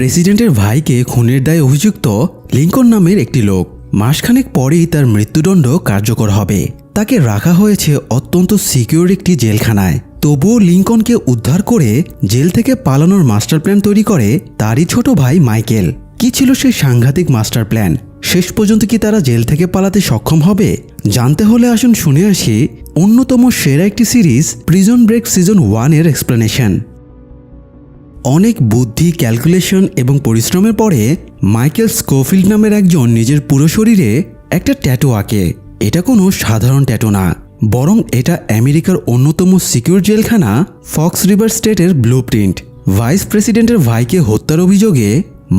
প্রেসিডেন্টের ভাইকে খুনের দায়ে অভিযুক্ত লিঙ্কন নামের একটি লোক মাসখানেক পরেই তার মৃত্যুদণ্ড কার্যকর হবে। তাকে রাখা হয়েছে অত্যন্ত সিকিউর একটি জেলখানায়। তবুও লিঙ্কনকে উদ্ধার করে জেল থেকে পালানোর মাস্টার প্ল্যান তৈরি করে তারই ছোট ভাই মাইকেল। কি ছিল সেই সাংঘাতিক মাস্টার প্ল্যান? শেষ পর্যন্ত কি তারা জেল থেকে পালাতে সক্ষম হবে? জানতে হলে আসুন শুনে আসি অন্যতম সেরা একটি সিরিজ প্রিজন ব্রেক সিজন 1 এর এক্সপ্লেনেশন। অনেক বুদ্ধি, ক্যালকুলেশন এবং পরিশ্রমের পরে মাইকেল স্কোফিল্ড নামের একজন নিজের পুরো শরীরে একটা ট্যাটু আঁকে। এটা কোনো সাধারণ ট্যাটু না, বরং এটা আমেরিকার অন্যতম সিকিউর জেলখানা ফক্স রিভার স্টেটের ব্লুপ্রিন্ট। ভাইস প্রেসিডেন্টের ভাইকে হত্যার অভিযোগে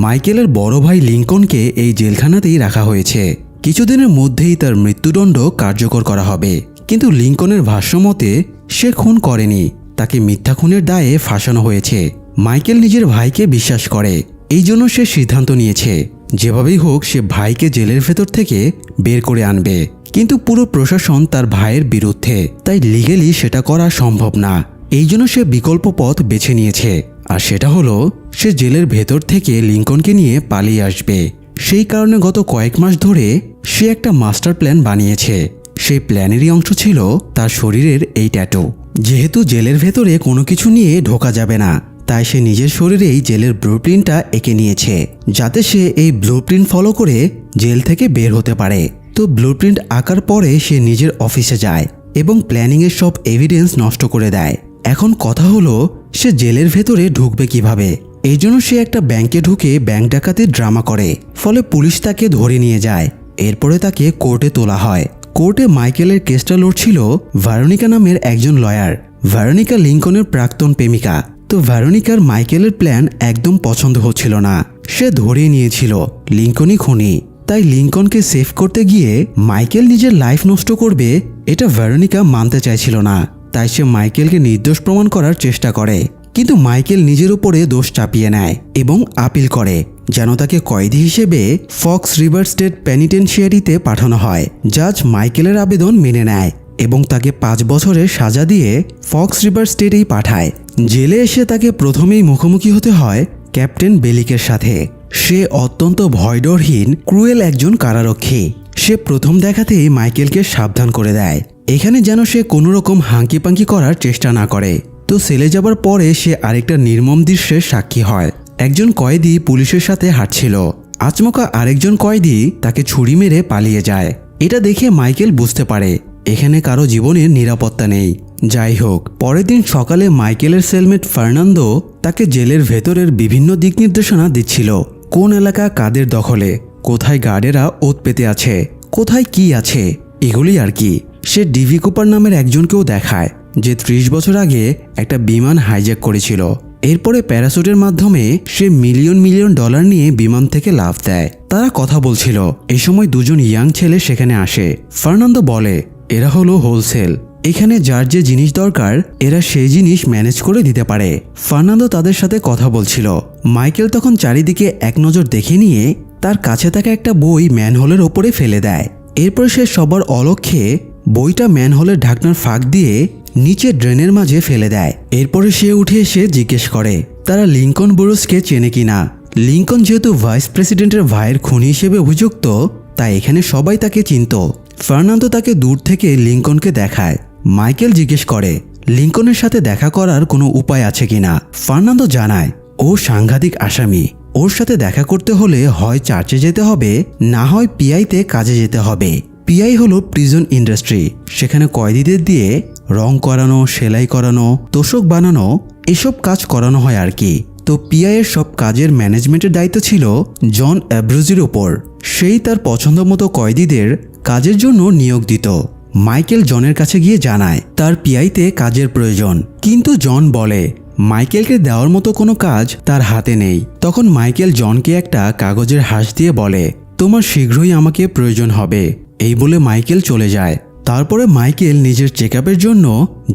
মাইকেলের বড় ভাই লিঙ্কনকে এই জেলখানাতেই রাখা হয়েছে। কিছুদিনের মধ্যেই তার মৃত্যুদণ্ড কার্যকর করা হবে। কিন্তু লিঙ্কনের ভাষ্যমতে সে খুন করেনি, তাকে মিথ্যা খুনের দায়ে ফাঁসানো হয়েছে। মাইকেল নিজের ভাইকে বিশ্বাস করে, এই জন্য সে সিদ্ধান্ত নিয়েছে যেভাবেই হোক সে ভাইকে জেলের ভেতর থেকে বের করে আনবে। কিন্তু পুরো প্রশাসন তার ভাইয়ের বিরুদ্ধে, তাই লিগেলি সেটা করা সম্ভব না। এই জন্য সে বিকল্প পথ বেছে নিয়েছে, আর সেটা হলো সে জেলের ভেতর থেকে লিঙ্কনকে নিয়ে পালিয়ে আসবে। সেই কারণে গত কয়েক মাস ধরে সে একটা মাস্টার প্ল্যান বানিয়েছে। সেই প্ল্যানেরই অংশ ছিল তার শরীরের এই ট্যাটু। যেহেতু জেলের ভেতরে কোনো কিছু নিয়ে ঢোকা যাবে না, তাই সে নিজের শরীরেই জেলের ব্লুপ্রিন্টটা এঁকে নিয়েছে, যাতে সে এই ব্লুপ্রিন্ট ফলো করে জেল থেকে বের হতে পারে। তো ব্লুপ্রিন্ট আঁকার পরে সে নিজের অফিসে যায় এবং প্ল্যানিংয়ের সব এভিডেন্স নষ্ট করে দেয়। এখন কথা হলো সে জেলের ভেতরে ঢুকবে কিভাবে? এই জন্য সে একটা ব্যাংকে ঢুকে ব্যাংক ডাকাতির ড্রামা করে, ফলে পুলিশ তাকে ধরে নিয়ে যায়। এরপরে তাকে কোর্টে তোলা হয়। কোর্টে মাইকেলের কেসটা লড়ছিল ভেরোনিকা নামের একজন লয়ার। ভেরোনিকা লিঙ্কনের প্রাক্তন প্রেমিকা। তো ভেরোনিকার মাইকেলের প্ল্যান একদম পছন্দ হচ্ছিল না। সে ধরে নিয়েছিল লিঙ্কনই খুনি। তাই লিঙ্কনকে সেভ করতে গিয়ে মাইকেল নিজের লাইফ নষ্ট করবে, এটা ভেরোনিকা মানতে চাইছিল না। তাই সে মাইকেলকে নির্দোষ প্রমাণ করার চেষ্টা করে। কিন্তু মাইকেল নিজের উপরে দোষ চাপিয়ে নেয় এবং আপিল করে যেন তাকে কয়েদি হিসেবে ফক্স রিভার স্টেট পেনিটেনশিয়ারিতে পাঠানো হয়। জাজ মাইকেলের আবেদন মেনে নেয় এবং তাকে 5 বছরের সাজা দিয়ে ফক্স রিভার স্টেটেই পাঠায়। জেলে এসে তাকে প্রথমেই মুখোমুখি হতে হয় ক্যাপ্টেন বেলিকের সাথে। সে অত্যন্ত ভয়ডরহীন, ক্রুয়েল একজন কারারক্ষী। সে প্রথম দেখাতেই মাইকেলকে সাবধান করে দেয়, এখানে যেন সে কোনো রকম হাঙ্কিপাঙ্কি করার চেষ্টা না করে। তো সেলে যাবার পরে সে আরেকটা নির্মম দৃশ্যের সাক্ষী হয়। একজন কয়েদি পুলিশের সাথে হাঁটছিল। আচমকা আরেকজন কয়েদি তাকে ছুরি মেরে পালিয়ে যায়। এটা দেখে মাইকেল বুঝতে পারে এখানে কারো জীবনের নিরাপত্তা নেই। যাই হোক, পরের দিন সকালে মাইকেলের সেলমেট ফার্নান্দো তাকে জেলের ভেতরের বিভিন্ন দিক নির্দেশনা দিচ্ছিল। কোন এলাকা কাদের দখলে, কোথায় গার্ডেরা ওত পেতে আছে, কোথায় কি আছে, এগুলি আর কি। সে ডিভি কুপার নামের একজনকেও দেখায় যে 30 বছর আগে একটা বিমান হাইজ্যাক করেছিল। এরপরে প্যারাসুটের মাধ্যমে সে মিলিয়ন মিলিয়ন ডলার নিয়ে বিমান থেকে লাফ দেয়। তারা কথা বলছিল। এই সময় দুজন ইয়াং ছেলে সেখানে আসে। ফার্নান্দো বলে এরা হলো হোলসেল, এখানে যার যে জিনিস দরকার এরা সেই জিনিস ম্যানেজ করে দিতে পারে। ফার্নান্দো তাদের সাথে কথা বলছিল। মাইকেল তখন চারিদিকে এক নজর দেখে নিয়ে তার কাছে থাকা একটা বই ম্যানহোলের ওপরে ফেলে দেয়। এরপর সে সবার অলক্ষ্যে বইটা ম্যানহোলের ঢাকনার ফাঁক দিয়ে নিচে ড্রেনের মাঝে ফেলে দেয়। এরপরে সে উঠে এসে জিজ্ঞেস করে তারা লিঙ্কন বুরুসকে চেনে কিনা। লিঙ্কন যেহেতু ভাইস প্রেসিডেন্টের ভাইয়ের খুনি হিসেবে অভিযুক্ত, তাই এখানে সবাই তাকে চিনত। ফার্নান্দো তাকে দূর থেকে লিঙ্কনকে দেখায়। মাইকেল জিজ্ঞেস করে লিঙ্কনের সাথে দেখা করার কোনো উপায় আছে কিনা। ফার্নান্দো জানায় ও সাংঘাতিক আসামি, ওর সাথে দেখা করতে হলে হয় চার্চে যেতে হবে, না হয় পিআইতে কাজে যেতে হবে। পিআই হলো প্রিজন ইন্ডাস্ট্রি। সেখানে কয়েদিদের দিয়ে রং করানো, সেলাই করানো, তোষক বানানো, এসব কাজ করানো হয় আর কি। তো পিআই এর সব কাজের ম্যানেজমেন্টের দায়িত্ব ছিল জন অ্যাব্রুজির ওপর। সেই তার পছন্দ মতো কয়েদিদের কাজের জন্য নিয়োগ দিত। মাইকেল জনের কাছে গিয়ে জানায় তার পিআইতে কাজের প্রয়োজন, কিন্তু জন বলে মাইকেলকে দেওয়ার মতো কোনো কাজ তার হাতে নেই। তখন মাইকেল জনকে একটা কাগজের হাঁস দিয়ে বলে তোমার শীঘ্রই আমাকে প্রয়োজন হবে। এই বলে মাইকেল চলে যায়। তারপরে মাইকেল নিজের চেকআপের জন্য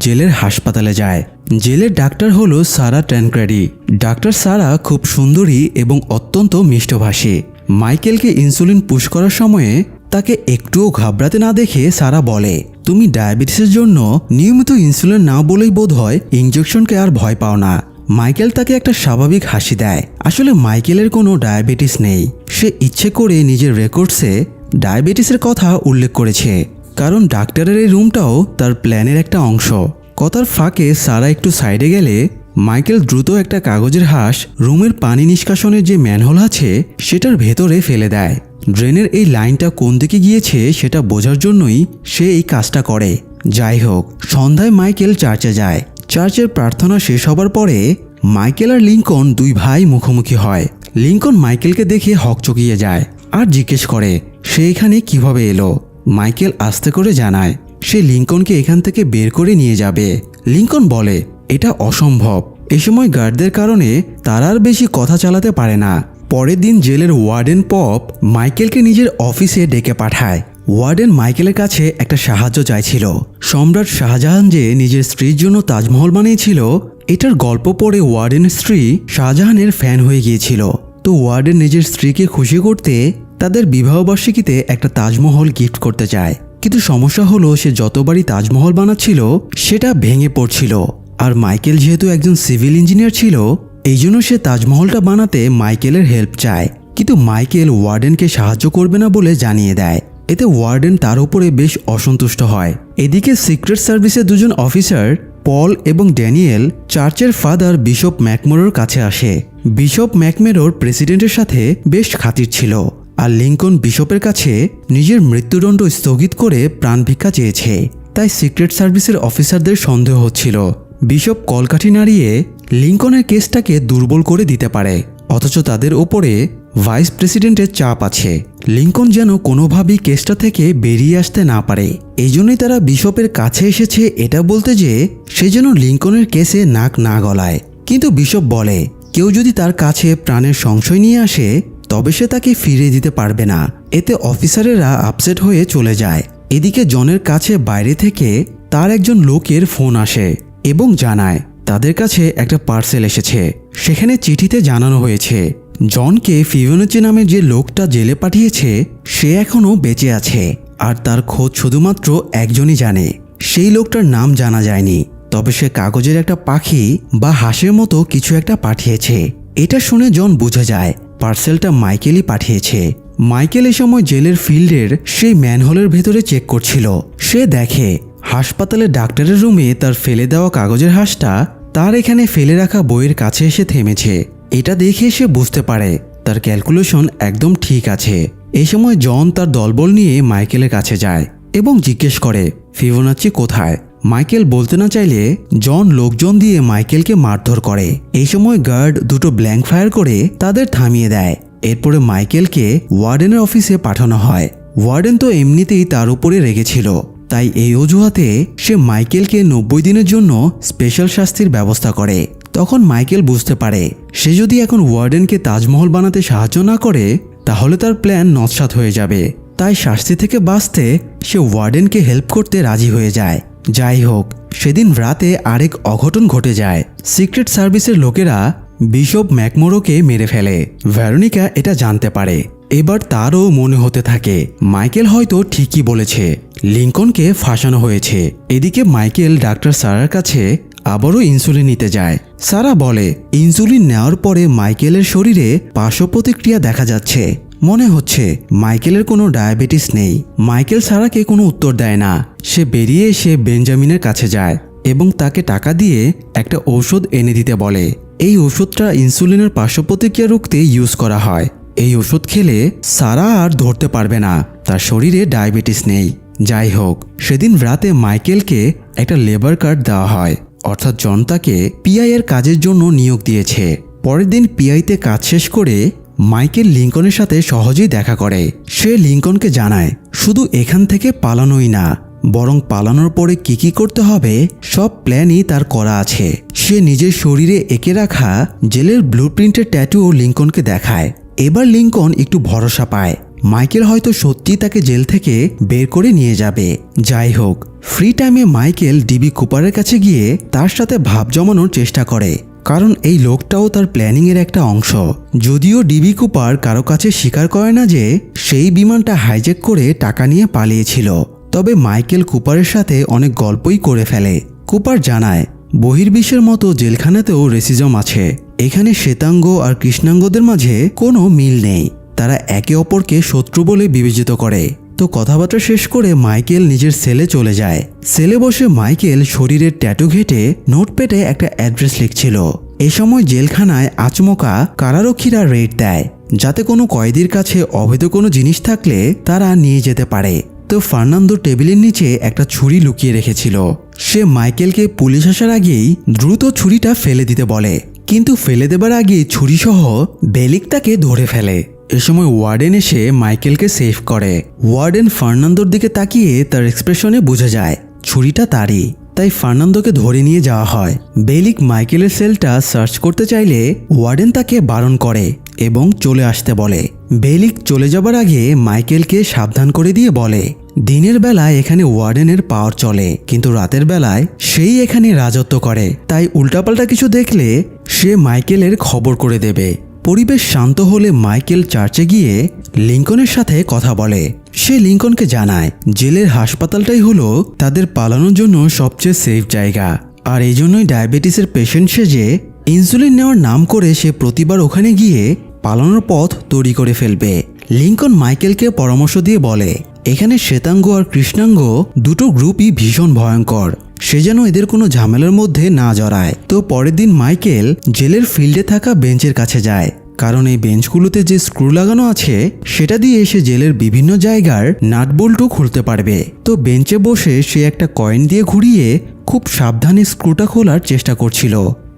জেলের হাসপাতালে যায়। জেলের ডাক্তার হলো সারা ট্যানক্রেডি। ডাক্তার সারা খুব সুন্দরী এবং অত্যন্ত মিষ্টভাষী। মাইকেলকে ইনসুলিন পুশ করার সময়ে তাকে একটুও ঘাবড়াতে না দেখে সারা বলে তুমি ডায়াবেটিসের জন্য নিয়মিত ইনসুলিন না বলেই বোধ হয় ইঞ্জেকশনকে আর ভয় পাও না। মাইকেল তাকে একটা স্বাভাবিক হাসি দেয়। আসলে মাইকেলের কোনো ডায়াবেটিস নেই। সে ইচ্ছে করে নিজের রেকর্ডসে ডায়াবেটিসের কথা উল্লেখ করেছে, কারণ ডাক্তারের এই রুমটাও তার প্ল্যানের একটা অংশ। কথার ফাঁকে সারা একটু সাইডে গেলে মাইকেল দ্রুত একটা কাগজের হাঁস রুমের পানি নিষ্কাশনের যে ম্যানহোল আছে সেটার ভেতরে ফেলে দেয়। ড্রেনের এই লাইনটা কোন দিকে গিয়েছে সেটা বোঝার জন্যই সে এই কাজটা করে। যাই হোক, সন্ধ্যায় মাইকেল চার্চে যায়। চার্চের প্রার্থনা শেষ হবার পরে মাইকেল আর লিঙ্কন দুই ভাই মুখোমুখি হয়। লিঙ্কন মাইকেলকে দেখে হকচকিয়ে যায় আর জিজ্ঞেস করে সে এখানে কিভাবে এলো। মাইকেল আস্তে করে জানায় সে লিঙ্কনকে এখান থেকে বের করে নিয়ে যাবে। লিঙ্কন বলে এটা অসম্ভব। এ সময় গার্ডদের কারণে তারা আর বেশি কথা চালাতে পারে না। পরের দিন জেলের ওয়ার্ডেন পপ মাইকেলকে নিজের অফিসে ডেকে পাঠায়। ওয়ার্ডেন মাইকেলের কাছে একটা সাহায্য চাইছিল। সম্রাট শাহজাহান যে নিজের স্ত্রীর জন্য তাজমহল বানিয়েছিল, এটার গল্প পড়ে ওয়ার্ডেনের স্ত্রী শাহজাহানের ফ্যান হয়ে গিয়েছিল। তো ওয়ার্ডেন নিজের স্ত্রীকে খুশি করতে তাদের বিবাহবার্ষিকীতে একটা তাজমহল গিফট করতে চায়। কিন্তু সমস্যা হলো সে যতবারই তাজমহল বানাচ্ছিল সেটা ভেঙে পড়ছিল। আর মাইকেল যেহেতু একজন সিভিল ইঞ্জিনিয়ার ছিল, এই জন্য সে তাজমহলটা বানাতে মাইকেলের হেল্প চায়। কিন্তু মাইকেল ওয়ার্ডেনকে সাহায্য করবে না বলে জানিয়ে দেয়। এতে ওয়ার্ডেন তার উপরে বেশ অসন্তুষ্ট হয়। এদিকে সিক্রেট সার্ভিসের দুজন অফিসার পল এবং ড্যানিয়েল চার্চের ফাদার বিশপ ম্যাকমোরোর কাছে আসে। বিশপ ম্যাকমেরোর প্রেসিডেন্টের সাথে বেশ খাতির ছিল, আর লিঙ্কন বিশপের কাছে নিজের মৃত্যুদণ্ড স্থগিত করে প্রাণ ভিক্ষা চেয়েছে। তাই সিক্রেট সার্ভিসের অফিসারদের সন্দেহ হচ্ছিল বিশপ কলকাঠি নাড়িয়ে লিঙ্কনের কেসটাকে দুর্বল করে দিতে পারে। অথচ তাদের ওপরে ভাইস প্রেসিডেন্টের চাপ আছে। লিঙ্কন যেন কোনোভাবেই কেসটা থেকে বেরিয়ে আসতে না পারে। এই জন্যই তারা বিশপের কাছে এসেছে এটা বলতে যে সে যেন লিঙ্কনের কেসে নাক না গলায়। কিন্তু বিশপ বলে কেউ যদি তার কাছে প্রাণের সংশয় নিয়ে আসে তবে সে তাকে ফিরিয়ে দিতে পারবে না। এতে অফিসারেরা আপসেট হয়ে চলে যায়। এদিকে জনের কাছে বাইরে থেকে তার একজন লোকের ফোন আসে এবং জানায় তাদের কাছে একটা পার্সেল এসেছে। সেখানে চিঠিতে জানানো হয়েছে জনকে ফিবোনাচি নামে যে লোকটা জেলে পাঠিয়েছে সে এখনও বেঁচে আছে, আর তার খোঁজ শুধুমাত্র একজনই জানে। সেই লোকটার নাম জানা যায়নি, তবে সে কাগজের একটা পাখি বা হাঁসের মতো কিছু একটা পাঠিয়েছে। এটা শুনে জন বুঝে যায় পার্সেলটা মাইকেলই পাঠিয়েছে। মাইকেল এ সময় জেলের ফিল্ডের সেই ম্যানহোলের ভেতরে চেক করছিল। সে দেখে হাসপাতালের ডাক্তারের রুমে তার ফেলে দেওয়া কাগজের হাঁসটা তার এখানে ফেলে রাখা বইয়ের কাছে এসে থেমেছে। এটা দেখে সে বুঝতে পারে তার ক্যালকুলেশন একদম ঠিক আছে। এই সময় জন তার দলবল নিয়ে মাইকেলের কাছে যায় এবং জিজ্ঞেস করে ফিবোনাচি কোথায়। মাইকেল বলতে না চাইলে জন লোকজন দিয়ে মাইকেলকে মারধর করে। এই সময় গার্ড দুটো ব্ল্যাঙ্ক ফায়ার করে তাদের থামিয়ে দেয়। এরপরে মাইকেলকে ওয়ার্ডেনের অফিসে পাঠানো হয়। ওয়ার্ডেন তো এমনিতেই তার উপরে রেগেছিল, তাই এই অজুহাতে সে মাইকেলকে 90 দিনের জন্য স্পেশাল শাস্তির ব্যবস্থা করে। তখন মাইকেল বুঝতে পারে সে যদি এখন ওয়ার্ডেনকে তাজমহল বানাতে সাহায্য না করে তাহলে তার প্ল্যান নস্যাৎ হয়ে যাবে। তাই শাস্তি থেকে বাঁচতে সে ওয়ার্ডেনকে হেল্প করতে রাজি হয়ে যায়। যাই হোক, সেদিন রাতে আরেক অঘটন ঘটে যায়। সিক্রেট সার্ভিসের লোকেরা বিশপ ম্যাকমোরোকে মেরে ফেলে। ভেরোনিকা এটা জানতে পারে। এবার তারও মনে হতে থাকে মাইকেল হয়তো ঠিকই বলেছে, লিঙ্কনকে ফাঁসানো হয়েছে। এদিকে মাইকেল ডাক্তার সারার কাছে আবারও ইনসুলিন নিতে যায়। সারা বলে ইনসুলিন নেওয়ার পরে মাইকেলের শরীরে পার্শ্ব প্রতিক্রিয়া দেখা যাচ্ছে। মনে হচ্ছে মাইকেলের কোনো ডায়াবেটিস নেই। মাইকেল সারাকে কোনো উত্তর দেয় না। সে বেরিয়ে এসে বেঞ্জামিনের কাছে যায় এবং তাকে টাকা দিয়ে একটা ঔষধ এনে দিতে বলে। এই ওষুধটা ইনসুলিনের পার্শ্ব প্রতিক্রিয়া রুখতে ইউজ করা হয়। এই ওষুধ খেলে সারা আর ধরতে পারবে না তার শরীরে ডায়াবেটিস নেই। যাই হোক, সেদিন রাতে মাইকেলকে একটা লেবার কার্ড দেওয়া হয়, অর্থাৎ জন তাকে পিআই এর কাজের জন্য নিয়োগ দিয়েছে। পরের দিন পিআইতে কাজ শেষ করে মাইকেল লিঙ্কনের সাথে সহজেই দেখা করে। সে লিঙ্কনকে জানায় শুধু এখান থেকে পালানোই না, বরং পালানোর পরে কি করতে হবে সব প্ল্যানই তার করা আছে। সে নিজের শরীরে এঁকে রাখা জেলের ব্লুপ্রিন্টের ট্যাটুও লিঙ্কনকে দেখায়। এবার লিঙ্কন একটু ভরসা পায় মাইকেল হয়তো সত্যি তাকে জেল থেকে বের করে নিয়ে যাবে। যাই হোক, ফ্রি টাইমে মাইকেল ডিবি কুপারের কাছে গিয়ে তার সাথে ভাব জমানোর চেষ্টা করে, কারণ এই লোকটাও তার প্ল্যানিংয়ের একটা অংশ। যদিও ডিবি কুপার কারো কাছে স্বীকার করে না যে সেই বিমানটা হাইজ্যাক করে টাকা নিয়ে পালিয়েছিল, তবে মাইকেল কুপারের সাথে অনেক গল্পই করে ফেলে। কুপার জানায় বহির্বিশ্বের মতো জেলখানাতেও রেসিজম আছে। এখানে শ্বেতাঙ্গ আর কৃষ্ণাঙ্গদের মাঝে কোনো মিল নেই, তারা একে অপরকে শত্রু বলে বিবেচিত করে। তো কথাবার্তা শেষ করে মাইকেল নিজের সেলে চলে যায়। সেলে বসে মাইকেল শরীরের ট্যাটু ঘেঁটে নোটপ্যাডে একটা অ্যাড্রেস লিখছিল। এ সময় জেলখানায় আচমকা কারারক্ষীরা রেড দেয়, যাতে কোনো কয়েদির কাছে অবৈধ কোনো জিনিস থাকলে তারা নিয়ে যেতে পারে। তো ফার্নান্দো টেবিলের নিচে একটা ছুরি লুকিয়ে রেখেছিল। সে মাইকেলকে পুলিশ আসার আগেই দ্রুত ছুরিটা ফেলে দিতে বলে, কিন্তু ফেলে দেবার আগে ছুরিসহ বেলিক তাকে ধরে ফেলে। এ সময় ওয়ার্ডেন এসে মাইকেলকে সেভ করে। ওয়ার্ডেন ফার্নান্দোর দিকে তাকিয়ে তার এক্সপ্রেশনে বোঝা যায় ছুরিটা তারই, তাই ফার্নান্দোকে ধরে নিয়ে যাওয়া হয়। বেলিক মাইকেলের সেলটা সার্চ করতে চাইলে ওয়ার্ডেন তাকে বারণ করে এবং চলে আসতে বলে। বেলিক চলে যাবার আগে মাইকেলকে সাবধান করে দিয়ে বলে, দিনের বেলায় এখানে ওয়ার্ডেনের পাওয়ার চলে, কিন্তু রাতের বেলায় সেই এখানে রাজত্ব করে, তাই উল্টাপাল্টা কিছু দেখলে সে মাইকেলের খবর করে দেবে। পরিবেশ শান্ত হলে মাইকেল চার্চে গিয়ে লিঙ্কনের সাথে কথা বলে। সে লিঙ্কনকে জানায় জেলের হাসপাতালটাই হলো তাদের পালানোর জন্য সবচেয়ে সেফ জায়গা, আর এই জন্যই ডায়াবেটিসের পেশেন্ট সেজে ইনসুলিন নেওয়ার নাম করে সে প্রতিবার ওখানে গিয়ে পালানোর পথ তৈরি করে ফেলবে। লিঙ্কন মাইকেলকে পরামর্শ দিয়ে বলে, এখানে শ্বেতাঙ্গ আর কৃষ্ণাঙ্গ দুটো গ্রুপই ভীষণ ভয়ঙ্কর, সে যেন এদের কোনো ঝামেলার মধ্যে না জড়ায়। তো পরের দিন মাইকেল জেলের ফিল্ডে থাকা বেঞ্চের কাছে যায়, কারণ এই বেঞ্চগুলোতে যে স্ক্রু লাগানো আছে সেটা দিয়ে সে জেলের বিভিন্ন জায়গার নাট বল্টু খুলতে পারবে। তো বেঞ্চে বসে সে একটা কয়েন দিয়ে ঘুরিয়ে খুব সাবধানে স্ক্রুটা খোলার চেষ্টা করছিল।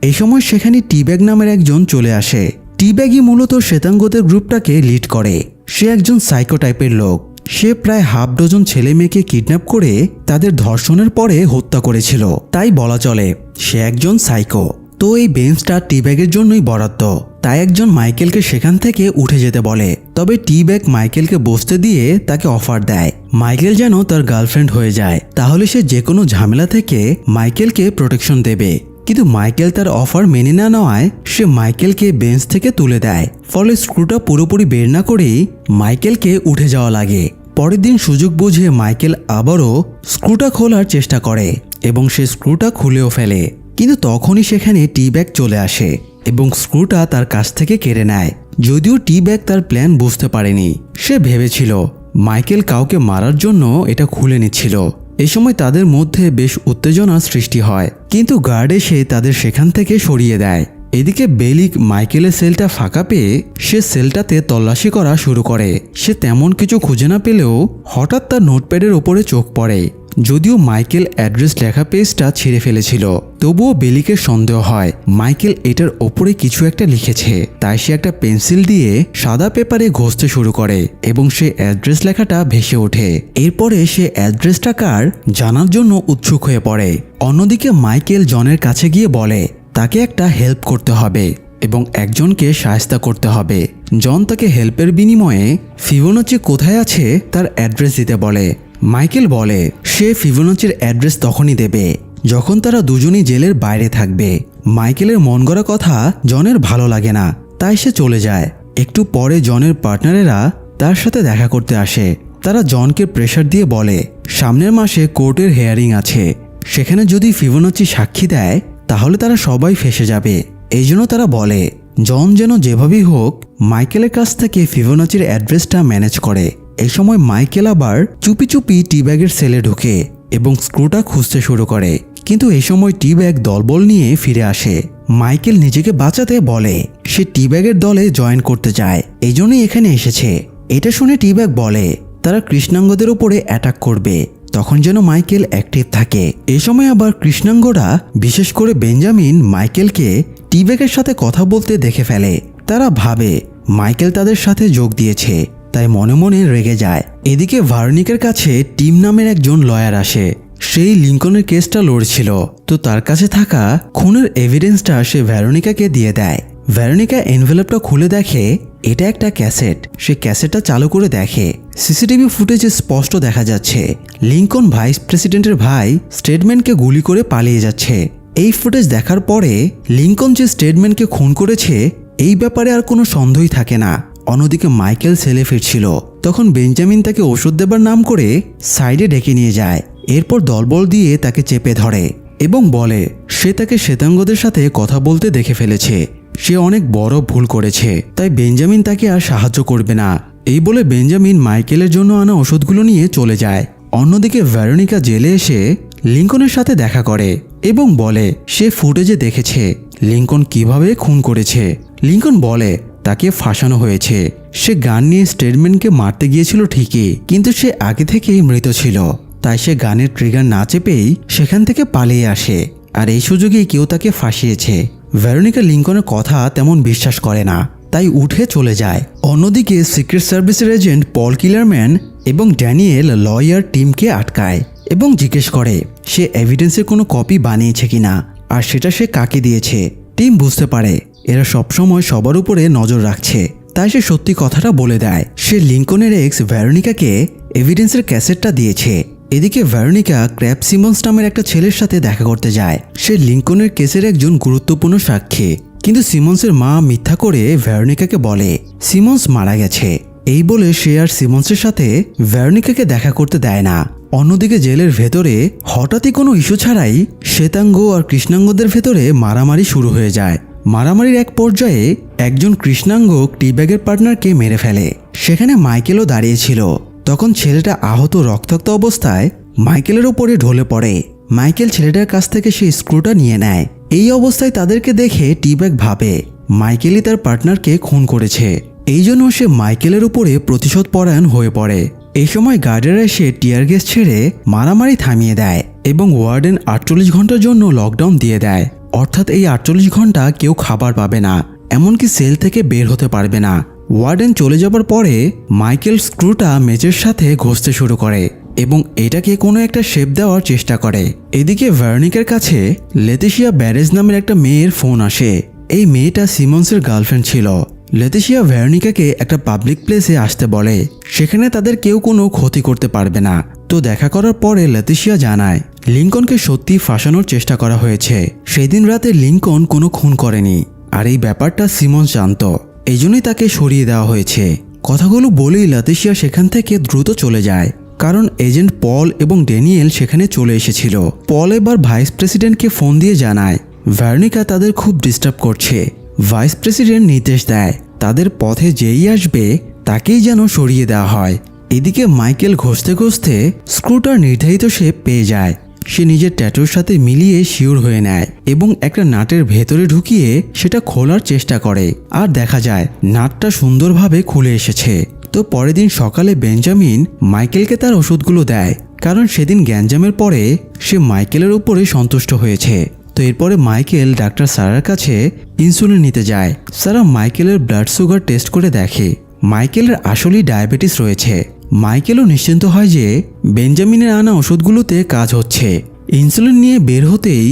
এই সময় সেখানে টিব্যাগ নামের একজন চলে আসে। টিব্যাগই মূলত শ্বেতাঙ্গদের গ্রুপটাকে লিড করে। সে একজন সাইকো টাইপের লোক। সে প্রায় হাফ ডজন ছেলে মেয়েকে কিডন্যাপ করে তাদের ধর্ষণের পরে হত্যা করেছিল, তাই বলা চলে সে একজন সাইকো। তো এই বেঞ্চটা টিব্যাগের জন্যই বরাদ্দ, তাই একজন মাইকেলকে সেখান থেকে উঠে যেতে বলে। তবে টিব্যাগ মাইকেলকে বসতে দিয়ে তাকে অফার দেয় মাইকেল যেন তার গার্লফ্রেন্ড হয়ে যায়, তাহলে সে যে কোনো ঝামেলা থেকে মাইকেলকে প্রোটেকশন দেবে। কিন্তু মাইকেল তার অফার মেনে না নেওয়ায় সে মাইকেলকে বেঞ্চ থেকে তুলে দেয়। ফলে স্ক্রুটা পুরোপুরি বের না করেই মাইকেলকে উঠে যাওয়া লাগে। পরের দিন সুযোগ বুঝে মাইকেল আবারও স্ক্রুটা খোলার চেষ্টা করে এবং সে স্ক্রুটা খুলেও ফেলে, কিন্তু তখনই সেখানে টিব্যাগ চলে আসে এবং স্ক্রুটা তার কাছ থেকে কেড়ে নেয়। যদিও টিব্যাগ তার প্ল্যান বুঝতে পারেনি, সে ভেবেছিল মাইকেল কাউকে মারার জন্য এটা খুলে নিচ্ছিল। এ সময় তাদের মধ্যে বেশ উত্তেজনার সৃষ্টি হয়, কিন্তু গার্ড এসে তাদের সেখান থেকে সরিয়ে দেয়। এদিকে বেলিক মাইকেলের সেলটা ফাঁকা পেয়ে সে সেলটাতে তল্লাশি করা শুরু করে। সে তেমন কিছু খুঁজে না পেলেও হঠাৎ তার নোটপ্যাডের ওপরে চোখ পড়ে। যদিও মাইকেল অ্যাড্রেস লেখা পেজটা ছিঁড়ে ফেলেছিল, তবুও বেলিকের সন্দেহ হয় মাইকেল এটার ওপরে কিছু একটা লিখেছে। তাই সে একটা পেন্সিল দিয়ে সাদা পেপারে ঘষতে শুরু করে এবং সে অ্যাড্রেস লেখাটা ভেসে ওঠে। এরপরে সে অ্যাড্রেসটা কার জানার জন্য উৎসুক হয়ে পড়ে। অন্যদিকে মাইকেল জনের কাছে গিয়ে বলে তাকে একটা হেল্প করতে হবে এবং একজনকে সাহায্য করতে হবে। জন তাকে হেল্পের বিনিময়ে ফিবোনাচি কোথায় আছে তার অ্যাড্রেস দিতে বলে। মাইকেল বলে সে ফিবোনাচির অ্যাড্রেস তখনই দেবে যখন তারা দুজনই জেলের বাইরে থাকবে। মাইকেলের মন গড়া কথা জনের ভালো লাগে না, তাই সে চলে যায়। একটু পরে জনের পার্টনারেরা তার সাথে দেখা করতে আসে। তারা জনকে প্রেশার দিয়ে বলে সামনের মাসে কোর্টের হেয়ারিং আছে, সেখানে যদি ফিবোনাচি সাক্ষী দেয় তাহলে তারা সবাই ফেঁসে যাবে। এই জন্য তারা বলে জন যেন যেভাবেই হোক মাইকেলের কাছ থেকে ফিবোনাচির অ্যাড্রেসটা ম্যানেজ করে। এই সময় মাইকেল আবার চুপি চুপি টিব্যাগের সেলে ঢুকে এবং স্ক্রুটা খুঁজতে শুরু করে, কিন্তু এই সময় টিব্যাগ দলবল নিয়ে ফিরে আসে। মাইকেল নিজেকে বাঁচাতে বলে সে টিব্যাগের দলে জয়েন করতে চায়, এই জন্যই এখানে এসেছে। এটা শুনে টিব্যাগ বলে তারা কৃষ্ণাঙ্গদের উপরে অ্যাটাক করবে, তখন যেন মাইকেল অ্যাক্টিভ থাকে। এই সময় আবার কৃষ্ণাঙ্গরা বিশেষ করে বেঞ্জামিন মাইকেলকে টিব্যাগের সাথে কথা বলতে দেখে ফেলে। তারা ভাবে মাইকেল তাদের সাথে যোগ দিয়েছে, তাই মনে মনে রেগে যায়। এদিকে ভার্নিকের কাছে টিম নামের একজন লয়ার আসে। সেই লিঙ্কনের কেসটা লড়ছিল, তো তার কাছে থাকা খুনের এভিডেন্সটা সে ভ্যারোনিকাকে দিয়ে দেয়। ভ্যারোনিকা এনভেলপটা খুলে দেখে এটা একটা ক্যাসেট। সে ক্যাসেটটা চালু করে দেখে সিসিটিভি ফুটেজে স্পষ্ট দেখা যাচ্ছে লিঙ্কন ভাইস প্রেসিডেন্টের ভাই স্টেটম্যানকে গুলি করে পালিয়ে যাচ্ছে। এই ফুটেজ দেখার পরে লিঙ্কন যে স্টেটম্যানকে খুন করেছে এই ব্যাপারে আর কোনো সন্দেহই থাকে না। অন্যদিকে মাইকেল সেলে ফিরছিল, তখন বেঞ্জামিন তাকে ওষুধ দেবার নাম করে সাইডে ডেকে নিয়ে যায়। এরপর দলবল দিয়ে তাকে চেপে ধরে এবং বলে সে তাকে শ্বেতাঙ্গদের সাথে কথা বলতে দেখে ফেলেছে। সে অনেক বড় ভুল করেছে, তাই বেঞ্জামিন তাকে আর সাহায্য করবে না। এই বলে বেঞ্জামিন মাইকেলের জন্য আনা ওষুধগুলো নিয়ে চলে যায়। অন্যদিকে ভেরোনিকা জেলে এসে লিঙ্কনের সাথে দেখা করে এবং বলে সে ফুটেজে দেখেছে লিঙ্কন কিভাবে খুন করেছে। লিঙ্কন বলে তাকে ফাঁসানো হয়েছে। সে গান নিয়ে স্টেটমেন্টকে মারতে গিয়েছিল ঠিকই, কিন্তু সে আগে থেকেই মৃত ছিল। তাই সে গানের ট্রিগার না চেপেই সেখান থেকে পালিয়ে আসে, আর এই সুযোগেই কেউ তাকে ফাঁসিয়েছে। ভেরোনিকা লিঙ্কনের কথা তেমন বিশ্বাস করে না, তাই উঠে চলে যায়। অন্যদিকে সিক্রেট সার্ভিসের এজেন্ট পল কিলারম্যান এবং ড্যানিয়েল লয়ার টিমকে আটকায় এবং জিজ্ঞেস করে সে এভিডেন্সের কোনো কপি বানিয়েছে কিনা, আর সেটা সে কাকে দিয়েছে। টিম বুঝতে পারে এরা সবসময় সবার উপরে নজর রাখছে, তাই সে সত্যি কথাটা বলে দেয়। সে লিঙ্কনের এক্স ভেরোনিকাকে এভিডেন্সের ক্যাসেটটা দিয়েছে। এদিকে ভেরোনিকা ক্র্যাব সিমন্স নামের একটা ছেলের সাথে দেখা করতে যায়। সে লিঙ্কনের কেসের একজন গুরুত্বপূর্ণ সাক্ষী, কিন্তু সিমন্সের মা মিথ্যা করে ভেরোনিকাকে বলে সিমন্স মারা গেছে। এই বলে সে আর সিমন্সের সাথে ভেরোনিকাকে দেখা করতে দেয় না। অন্যদিকে জেলের ভেতরে হঠাৎই কোনো ইস্যু ছাড়াই শ্বেতাঙ্গ আর কৃষ্ণাঙ্গদের ভেতরে মারামারি শুরু হয়ে যায়। মারামারির এক পর্যায়ে একজন কৃষ্ণাঙ্গ টিব্যাগের পার্টনারকে মেরে ফেলে। সেখানে মাইকেলও দাঁড়িয়েছিল। তখন ছেলেটা আহত রক্তাক্ত অবস্থায় মাইকেলের ওপরে ঢলে পড়ে। মাইকেল ছেলেটার কাছ থেকে সেই স্ক্রুটা নিয়ে নেয়। এই অবস্থায় তাদেরকে দেখে টিব্যাগ ভাবে মাইকেলই তার পার্টনারকে খুন করেছে। এই জন্য সে মাইকেলের উপরে প্রতিশোধ পরায়ণ হয়ে পড়ে। এই সময় গার্ডেরা এসে টিয়ার গ্যাস ছেড়ে মারামারি থামিয়ে দেয় এবং ওয়ার্ডেন 48 ঘন্টার জন্য লকডাউন দিয়ে দেয়। অর্থাৎ এই 48 ঘন্টা কেউ খাবার পাবে না, এমনকি সেল থেকে বের হতে পারবে না। ওয়ার্ডেন চলে যাবার পরে মাইকেল স্ক্রুটা মেজের সাথে ঘষতে শুরু করে এবং এটাকে কোনো একটা শেপ দেওয়ার চেষ্টা করে। এদিকে ভেরোনিকার কাছে লেতিশিয়া ব্যারেজ নামের একটা মেয়ের ফোন আসে। এই মেয়েটা সিমন্সের গার্লফ্রেন্ড ছিল। লেতিশিয়া ভেরোনিকাকে একটা পাবলিক প্লেসে আসতে বলে, সেখানে তাদের কেউ কোনো ক্ষতি করতে পারবে না। তো দেখা করার পরে লেতিশিয়া জানায় লিঙ্কনকে সত্যি ফাঁসানোর চেষ্টা করা হয়েছে। সেদিন রাতে লিঙ্কন কোনো খুন করেনি, আর এই ব্যাপারটা সিমন্স জানত। এই জন্যই তাকে সরিয়ে দেওয়া হয়েছে। কথাগুলো বলেই লেতিশিয়া সেখান থেকে দ্রুত চলে যায়, কারণ এজেন্ট পল এবং ড্যানিয়েল সেখানে চলে এসেছিল। পল এবার ভাইস প্রেসিডেন্টকে ফোন দিয়ে জানায় ভেরোনিকা তাদের খুব ডিস্টার্ব করছে। ভাইস প্রেসিডেন্ট নির্দেশ দেয় তাদের পথে যেই আসবে তাকেই যেন সরিয়ে দেওয়া হয়। এদিকে মাইকেল ঘষতে ঘষতে স্ক্রুটার নির্ধারিত শেপ পেয়ে যায়। সে নিজের ট্যাটুর সাথে মিলিয়ে শিওর হয়ে নেয় এবং একটা নাটের ভেতরে ঢুকিয়ে সেটা খোলার চেষ্টা করে, আর দেখা যায় নাটটা সুন্দরভাবে খুলে এসেছে। তো পরের দিন সকালে বেঞ্জামিন মাইকেলকে তার ওষুধগুলো দেয়, কারণ সেদিন গ্যাঞ্জামের পরে সে মাইকেলের উপরে সন্তুষ্ট হয়েছে। তো এরপরে মাইকেল ডাক্তার সারার কাছে ইনসুলিন নিতে যায়। সারা মাইকেলের ব্লাড সুগার টেস্ট করে দেখে মাইকেলের আসলেই ডায়াবেটিস রয়েছে। মাইকেলও নিশ্চিন্ত হয় যে বেঞ্জামিনের আনা ওষুধগুলোতে কাজ হচ্ছে। ইনসুলিন নিয়ে বের হতেই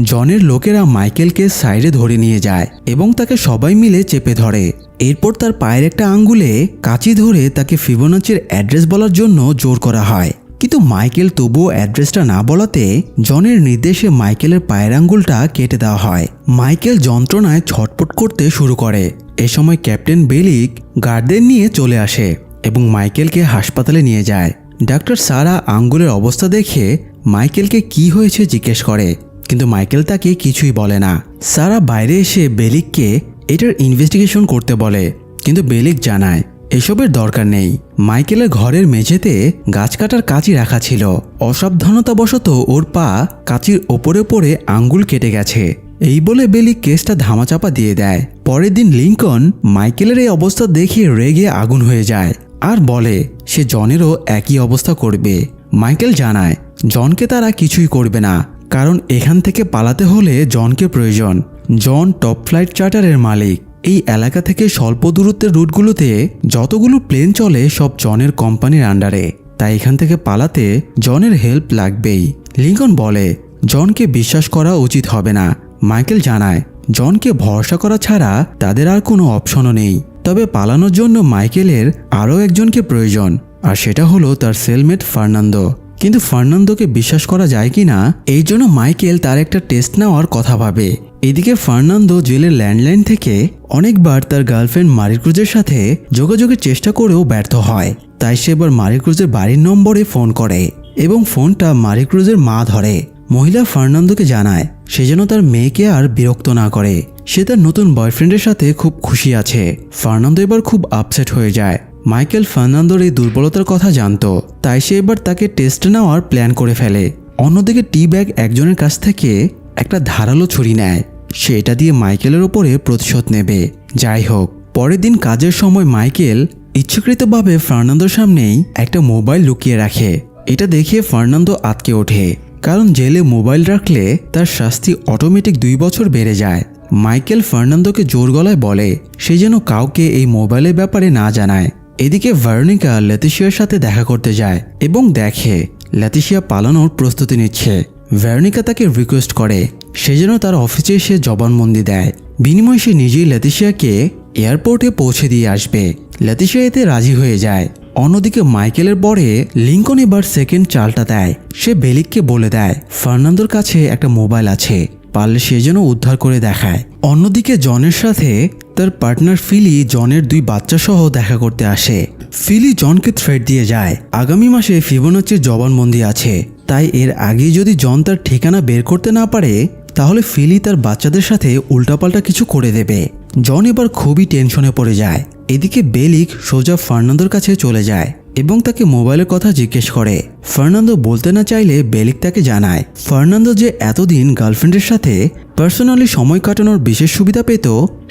জনের লোকেরা মাইকেলকে সাইডে ধরে নিয়ে যায় এবং তাকে সবাই মিলে চেপে ধরে। এরপর তার পায়ের একটা আঙ্গুলে কাঁচি ধরে তাকে ফিবোনাচির অ্যাড্রেস বলার জন্য জোর করা হয়, কিন্তু মাইকেল তবুও অ্যাড্রেসটা না বলাতে জনের নির্দেশে মাইকেলের পায়ের আঙ্গুলটা কেটে দেওয়া হয়। মাইকেল যন্ত্রণায় ছটপট করতে শুরু করে। এ সময় ক্যাপ্টেন বেলিক গার্ডদের নিয়ে চলে আসে এবং মাইকেলকে হাসপাতালে নিয়ে যায়। ডাক্তার সারা আঙ্গুলের অবস্থা দেখে মাইকেলকে কি হয়েছে জিজ্ঞেস করে, কিন্তু মাইকেল তাকে কিছুই বলে না। সারা বাইরে এসে বেলিককে এটার ইনভেস্টিগেশন করতে বলে, কিন্তু বেলিক জানায় এসবের দরকার নেই। মাইকেলের ঘরের মেঝেতে গাছ কাটার কাঁচি রাখা ছিল। অসাবধানতাবশত ওর পা কাঁচির ওপরে পড়ে আঙ্গুল কেটে গেছে। এই বলে বেলিক কেসটা ধামাচাপা দিয়ে দেয়। পরের দিন লিঙ্কন মাইকেলের এই অবস্থা দেখে রেগে আগুন হয়ে যায় আর বলে সে জনেরও একই অবস্থা করবে। মাইকেল জানায় জনকে তারা কিছুই করবে না, কারণ এখান থেকে পালাতে হলে জনকে প্রয়োজন। জন টপ ফ্লাইট চার্টারের মালিক। এই এলাকা থেকে স্বল্প দূরত্বের রুটগুলোতে যতগুলো প্লেন চলে সব জনের কোম্পানির আন্ডারে, তাই এখান থেকে পালাতে জনের হেল্প লাগবেই। লিঙ্কন বলে জনকে বিশ্বাস করা উচিত হবে না। মাইকেল জানায় জনকে ভরসা করা ছাড়া তাদের আর কোনো অপশনও নেই। তবে পালানোর জন্য মাইকেলের আরও একজনকে প্রয়োজন, আর সেটা হলো তার সেলমেট ফার্নান্দো। কিন্তু ফার্নান্দোকে বিশ্বাস করা যায় কি না এই জন্য মাইকেল তার একটা টেস্ট নেওয়ার কথা ভাবে। এদিকে ফার্নান্দো জেলের ল্যান্ডলাইন থেকে অনেকবার তার গার্লফ্রেন্ড মারিক্রুজের সাথে যোগাযোগের চেষ্টা করেও ব্যর্থ হয়। তাই সে এবার মারিক্রুজের বাড়ির নম্বরে ফোন করে এবং ফোনটা মারিক্রুজের মা ধরে। মহিলা ফার্নান্দোকে জানায় সে যেন তার মেয়েকে আর বিরক্ত না করে। সে তার নতুন বয়ফ্রেন্ডের সাথে খুব খুশি আছে। ফার্নান্দো এবার খুব আপসেট হয়ে যায়। মাইকেল ফার্নান্দোর এই দুর্বলতার কথা জানতো, তাই সে এবার তাকে টেস্ট নেওয়ার প্ল্যান করে ফেলে। অন্যদিকে টি ব্যাগ একজনের কাছ থেকে একটা ধারালো ছুরি নেয়। সে এটা দিয়ে মাইকেলের ওপরে প্রতিশোধ নেবে। যাই হোক, পরের দিন কাজের সময় মাইকেল ইচ্ছাকৃতভাবে ফার্নান্দোর সামনেই একটা মোবাইল লুকিয়ে রাখে। এটা দেখে ফার্নান্দো আটকে ওঠে, কারণ জেলে মোবাইল রাখলে তার শাস্তি অটোমেটিক 2 বছর বেড়ে যায়। মাইকেল ফার্নান্দোকে জোর গলায় বলে সে যেন কাউকে এই মোবাইলের ব্যাপারে না জানায়। এদিকে ভেরোনিকা লেতিশিয়ার সাথে দেখা করতে যায় এবং দেখে লেতিশিয়া পালানোর প্রস্তুতি নিচ্ছে। ভেরোনিকা তাকে রিকোয়েস্ট করে সে যেন তার অফিসে এসে জবানবন্দি দেয়। বিনিময়ে সে নিজেই লেতিশিয়াকে এয়ারপোর্টে পৌঁছে দিয়ে আসবে। লেতিশিয়া এতে রাজি হয়ে যায়। অন্যদিকে মাইকেলের পরে লিঙ্কন এবার সেকেন্ড চালটা দেয়। সে বেলিককে বলে দেয় ফার্নান্দোর কাছে একটা মোবাইল আছে, পারলে সে যেন উদ্ধার করে দেখায়। অন্যদিকে জনের সাথে তার পার্টনার ফিলি জনের 2 বাচ্চা সহ দেখা করতে আসে। ফিলি জনকে থ্রেট দিয়ে যায় আগামী মাসে ফিবোনাচির জবানবন্দি আছে, তাই এর আগেই যদি জন তার ঠিকানা বের করতে না পারে তাহলে ফিলি তার বাচ্চাদের সাথে উল্টাপাল্টা কিছু করে দেবে। জন এবার খুবই টেনশনে পড়ে যায়। এদিকে বেলিক সোজা ফার্নান্দোর কাছে চলে যায় এবং তাকে মোবাইলের কথা জিজ্ঞেস করে। ফার্নান্দো বলতে না চাইলে বেলিক তাকে জানায় ফার্নান্দো যে এতদিন গার্লফ্রেন্ডের সাথে পার্সোনালি সময় কাটানোর বিশেষ সুবিধা পেত,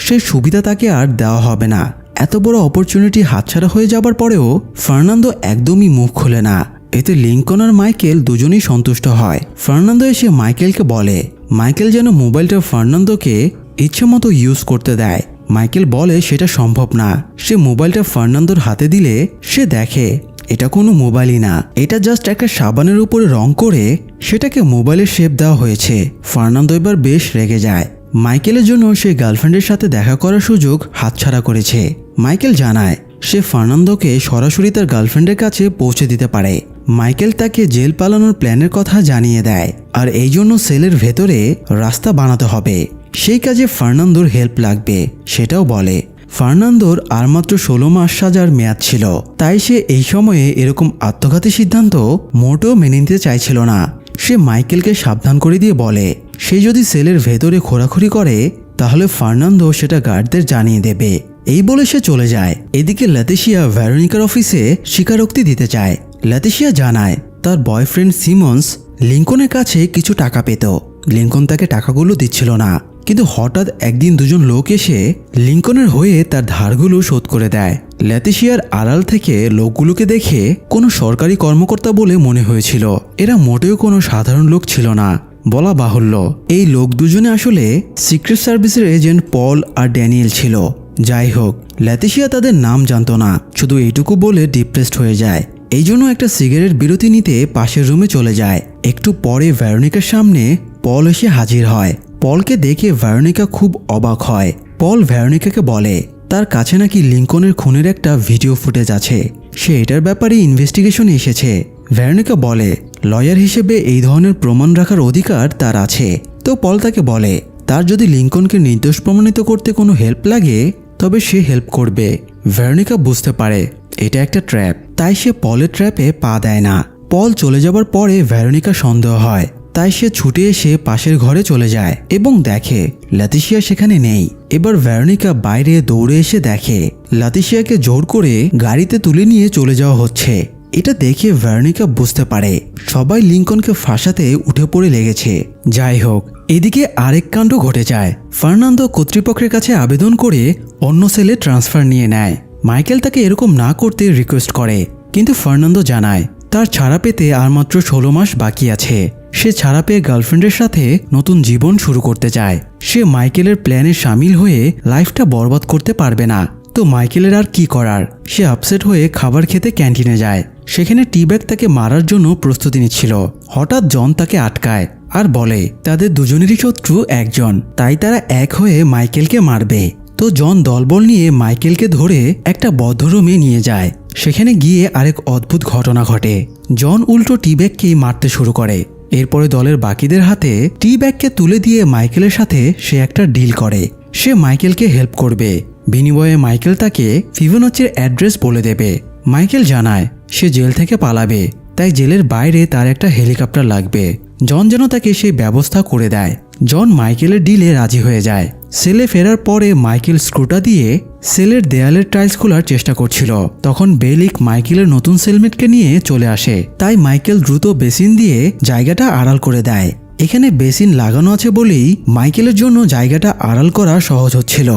সেই সুবিধা তাকে আর দেওয়া হবে না। এত বড় অপরচুনিটি হাতছাড়া হয়ে যাবার পরেও ফার্নান্দো একদমই মুখ খোলে না। এতে লিঙ্কন আর মাইকেল দুজনেই সন্তুষ্ট হয়। ফার্নান্দো এসে মাইকেলকে বলে মাইকেল যেন মোবাইলটা ফার্নান্দোকে ইচ্ছে মতো ইউজ করতে দেয়। মাইকেল বলে সেটা সম্ভব না। সে মোবাইলটা ফার্নান্দোর হাতে দিলে সে দেখে এটা কোনো মোবাইলই না, এটা জাস্ট একটা সাবানের উপরে রং করে সেটাকে মোবাইলের শেপ দেওয়া হয়েছে। ফার্নান্দো এবার বেশ রেগে যায়। মাইকেলের জন্য সে গার্লফ্রেন্ডের সাথে দেখা করার সুযোগ হাতছাড়া করেছে। মাইকেল জানায় সে ফার্নান্দোকে সরাসরি তার গার্লফ্রেন্ডের কাছে পৌঁছে দিতে পারে। মাইকেল তাকে জেল পালানোর প্ল্যানের কথা জানিয়ে দেয়, আর এই জন্য সেলের ভেতরে রাস্তা বানাতে হবে। সেই কাজে ফার্নান্দোর হেল্প লাগবে সেটাও বলে। ফার্নান্দোর আর মাত্র 16 মাস সাজার মেয়াদ ছিল, তাই সে এই সময়ে এরকম আত্মঘাতী সিদ্ধান্ত মোটেও মেনে নিতে চাইছিল না। সে মাইকেলকে সাবধান করে দিয়ে বলে সে যদি সেলের ভেতরে ঘোরাঘুরি করে তাহলে ফার্নান্দো সেটা গার্ডদের জানিয়ে দেবে। এই বলে সে চলে যায়। এদিকে লেতিশিয়া ভেরোনিকার অফিসে স্বীকারোক্তি দিতে চায়। লেতিশিয়া জানায় তার বয়ফ্রেন্ড সিমন্স লিঙ্কনের কাছে কিছু টাকা পেত। লিঙ্কন তাকে টাকাগুলো দিচ্ছিল না, কিন্তু হঠাৎ একদিন দুজন লোক এসে লিঙ্কনের হয়ে তার ধারগুলো শোধ করে দেয়। লেতিশিয়ার আড়াল থেকে লোকগুলোকে দেখে কোনো সরকারি কর্মকর্তা বলে মনে হয়েছিল। এরা মোটেও কোনো সাধারণ লোক ছিল না। বলা বাহুল্য এই লোক দুজনে আসলে সিক্রেট সার্ভিসের এজেন্ট পল আর ড্যানিয়েল ছিল। যাই হোক, লেতিশিয়া তাদের নাম জানতো না, শুধু এইটুকু বলে ডিপ্রেসড হয়ে যায়। এই জন্য একটা সিগারেট বিরতি নিতে পাশের রুমে চলে যায়। একটু পরে ভেরোনিকার সামনে পল এসে হাজির হয়। পলকে দেখে ভেরোনিকা খুব অবাক হয়। পল ভেরোনিকাকে বলে তার কাছে নাকি লিঙ্কনের খুনের একটা ভিডিও ফুটেজ আছে, সে এটার ব্যাপারে ইনভেস্টিগেশনে এসেছে। ভেরোনিকা বলে লয়ার হিসেবে এই ধরনের প্রমাণ রাখার অধিকার তার আছে। তো পল তাকে বলে তার যদি লিঙ্কনকে নির্দোষ প্রমাণিত করতে কোনো হেল্প লাগে তবে সে হেল্প করবে। ভেরোনিকা বুঝতে পারে এটা একটা ট্র্যাপ, তাই সে পলের ট্র্যাপে পা দেয় না। পল চলে যাবার পরে ভেরোনিকা সন্দেহ হয়, তাই সে ছুটে এসে পাশের ঘরে চলে যায় এবং দেখে লেতিশিয়া সেখানে নেই। এবার ভেরোনিকা বাইরে দৌড়ে এসে দেখে লেতিশিয়াকে জোর করে গাড়িতে তুলে নিয়ে চলে যাওয়া হচ্ছে। এটা দেখে ভেরোনিকা বুঝতে পারে সবাই লিঙ্কনকে ফাঁসাতে উঠে পড়ে লেগেছে। যাই হোক, এদিকে আরেক কাণ্ড ঘটে যায়। ফার্নান্দো কর্তৃপক্ষের কাছে আবেদন করে অন্য সেলে ট্রান্সফার নিয়ে নেয়। মাইকেল তাকে এরকম না করতে রিকোয়েস্ট করে, কিন্তু ফার্নান্দো জানায় তার ছাড়া পেতে আর মাত্র 16 মাস বাকি আছে। সে ছাড়া পেয়ে গার্লফ্রেন্ডের সাথে নতুন জীবন শুরু করতে চায়। সে মাইকেলের প্ল্যানে সামিল হয়ে লাইফটা বরবাদ করতে পারবে না। তো মাইকেলের আর কি করার, সে আপসেট হয়ে খাবার খেতে ক্যান্টিনে যায়। সেখানে টি-ব্যাগ তাকে মারার জন্য প্রস্তুতি নিচ্ছিল। হঠাৎ জন তাকে আটকায় আর বলে তাদের দুজনেরই শত্রু একজন, তাই তারা এক হয়ে মাইকেলকে মারবে। তো জন দলবল নিয়ে মাইকেলকে ধরে একটা বদ্ধ রুমে নিয়ে যায়। সেখানে গিয়ে আরেক অদ্ভুত ঘটনা ঘটে। জন উল্টো টি-ব্যাগকেই মারতে শুরু করে। এরপরে দলের বাকিদের হাতে টি-ব্যাগকে তুলে দিয়ে মাইকেলের সাথে সে একটা ডিল করে। সে মাইকেলকে হেল্প করবে, বিনিময়ে মাইকেল তাকে ফিবোনাচির অ্যাড্রেস বলে দেবে। মাইকেল জানায় সে জেল থেকে পালাবে, তাই জেলের বাইরে তার একটা হেলিকপ্টার লাগবে জন যেন তাকে সেই ব্যবস্থা করে দেয়। জন মাইকেলের ডিলে রাজি হয়ে যায়। সেলে ফেরার পরে মাইকেল স্ক্রুটা দিয়ে সেলের দেয়ালের টাইলস খোলার চেষ্টা করছিল। তখন বেলিক মাইকেলের নতুন সেলমেটকে নিয়ে চলে আসে। তাই মাইকেল দ্রুত বেসিন দিয়ে জায়গাটা আড়াল করে দেয়। এখানে বেসিন লাগানো আছে বলেই মাইকেলের জন্য জায়গাটা আড়াল করা সহজ হচ্ছিল।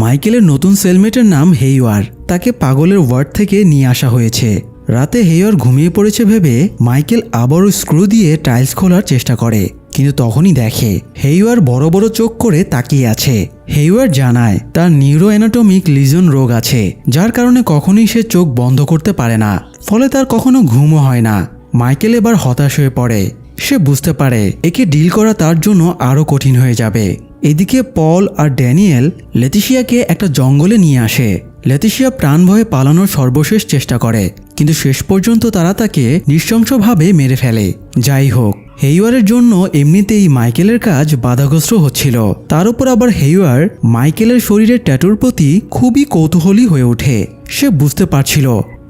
মাইকেলের নতুন সেলমেটের নাম হেইওয়ার। তাকে পাগলের ওয়ার্ড থেকে নিয়ে আসা হয়েছে। রাতে হেইওয়ার ঘুমিয়ে পড়েছে ভেবে মাইকেল আবারও স্ক্রু দিয়ে টাইলস খোলার চেষ্টা করে, কিন্তু তখনই দেখে হেইওয়ার বড় বড় চোখ করে তাকিয়ে আছে। হেইওয়ার জানায় তার নিউরো অ্যানাটমিক লিজন রোগ আছে, যার কারণে কখনোই সে চোখ বন্ধ করতে পারে না, ফলে তার কখনো ঘুমও হয় না। মাইকেল এবার হতাশ হয়ে পড়ে। সে বুঝতে পারে একে ডিল করা তার জন্য আরও কঠিন হয়ে যাবে। এদিকে পল আর ড্যানিয়েল লেতিশিয়াকে একটা জঙ্গলে নিয়ে আসে। লেতিশিয়া প্রাণ ভয়ে পালানোর সর্বশেষ চেষ্টা করে, কিন্তু শেষ পর্যন্ত তারা তাকে নৃশংসভাবে মেরে ফেলে। যাই হোক, হেইওয়ারের জন্য এমনিতেই মাইকেলের কাজ বাধাগ্রস্ত হচ্ছিল। তার উপর আবার হেইওয়ার মাইকেলের শরীরের ট্যাটুর প্রতি খুবই কৌতূহলী হয়ে ওঠে। সে বুঝতে পারছিল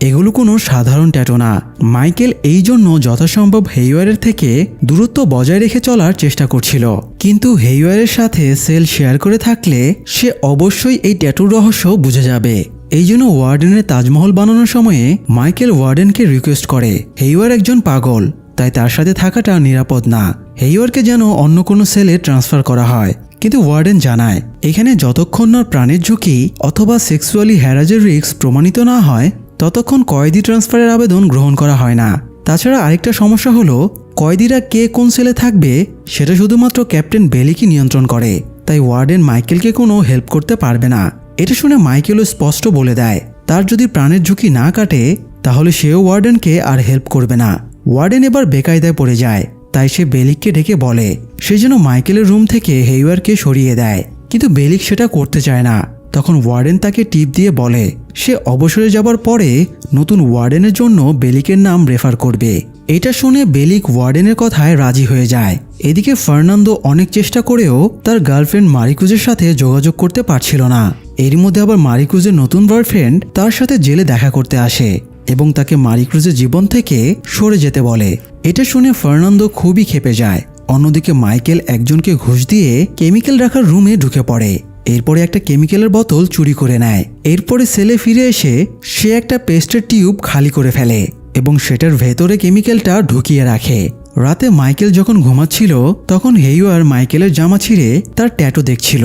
এগুলো কোনো সাধারণ ট্যাটু না। মাইকেল এই জন্য যথাসম্ভব হেইওয়ারের থেকে দূরত্ব বজায় রেখে চলার চেষ্টা করছিল, কিন্তু হেইওয়ারের সাথে সেল শেয়ার করে থাকলে সে অবশ্যই এই ট্যাটুর রহস্য বুঝে যাবে। এই জন্য ওয়ার্ডেনের তাজমহল বানানোর সময়ে মাইকেল ওয়ার্ডেনকে রিকোয়েস্ট করে, হেইওয়ার একজন পাগল, তাই তার সাথে থাকাটা নিরাপদ না। হেইওয়ারকে যেন অন্য কোনো সেলে ট্রান্সফার করা হয়। কিন্তু ওয়ার্ডেন জানায় এখানে যতক্ষণ না প্রাণের ঝুঁকি অথবা সেক্সুয়ালি হ্যারাজের রিস্ক প্রমাণিত না হয় ততক্ষণ কয়েদি ট্রান্সফারের আবেদন গ্রহণ করা হয় না। তাছাড়া আরেকটা সমস্যা হলো কয়েদিরা কে কোন সেলে থাকবে সেটা শুধুমাত্র ক্যাপ্টেন বেলিকই নিয়ন্ত্রণ করে, তাই ওয়ার্ডেন মাইকেলকে কোনো হেল্প করতে পারবে না। এটা শুনে মাইকেলও স্পষ্ট বলে দেয় তার যদি প্রাণের ঝুঁকি না কাটে তাহলে সেও ওয়ার্ডেনকে আর হেল্প করবে না। ওয়ার্ডেন এবার বেকায়দায় পড়ে যায়, তাই সে বেলিককে ডেকে বলে সে যেন মাইকেলের রুম থেকে হেইওয়ারকে সরিয়ে দেয়, কিন্তু বেলিক সেটা করতে চায় না। তখন ওয়ার্ডেন তাকে টিপ দিয়ে বলে সে অবসরে যাবার পরে নতুন ওয়ার্ডেনের জন্য বেলিকের নাম রেফার করবে। এটা শুনে বেলিক ওয়ার্ডেনের কথায় রাজি হয়ে যায়। এদিকে ফার্নান্দো অনেক চেষ্টা করেও তার গার্লফ্রেন্ড মারিকুজের সাথে যোগাযোগ করতে পারছিল না। এর মধ্যে আবার মারিকুজের নতুন বয়ফ্রেন্ড তার সাথে জেলে দেখা করতে আসে এবং তাকে মারিকুজের জীবন থেকে সরে যেতে বলে। এটা শুনে ফার্নান্দো খুবই ক্ষেপে যায়। অন্যদিকে মাইকেল একজনকে ঘুষ দিয়ে কেমিক্যাল রাখার রুমে ঢুকে পড়ে। এরপরে একটা কেমিক্যালের বোতল চুরি করে নেয়। এরপরে সেলে ফিরে এসে সে একটা পেস্টের টিউব খালি করে ফেলে এবং সেটার ভেতরে কেমিক্যালটা ঢুকিয়ে রাখে। রাতে মাইকেল যখন ঘুমাচ্ছিল তখন হেইওয়ার মাইকেলের জামা ছিঁড়ে তার ট্যাটু দেখছিল।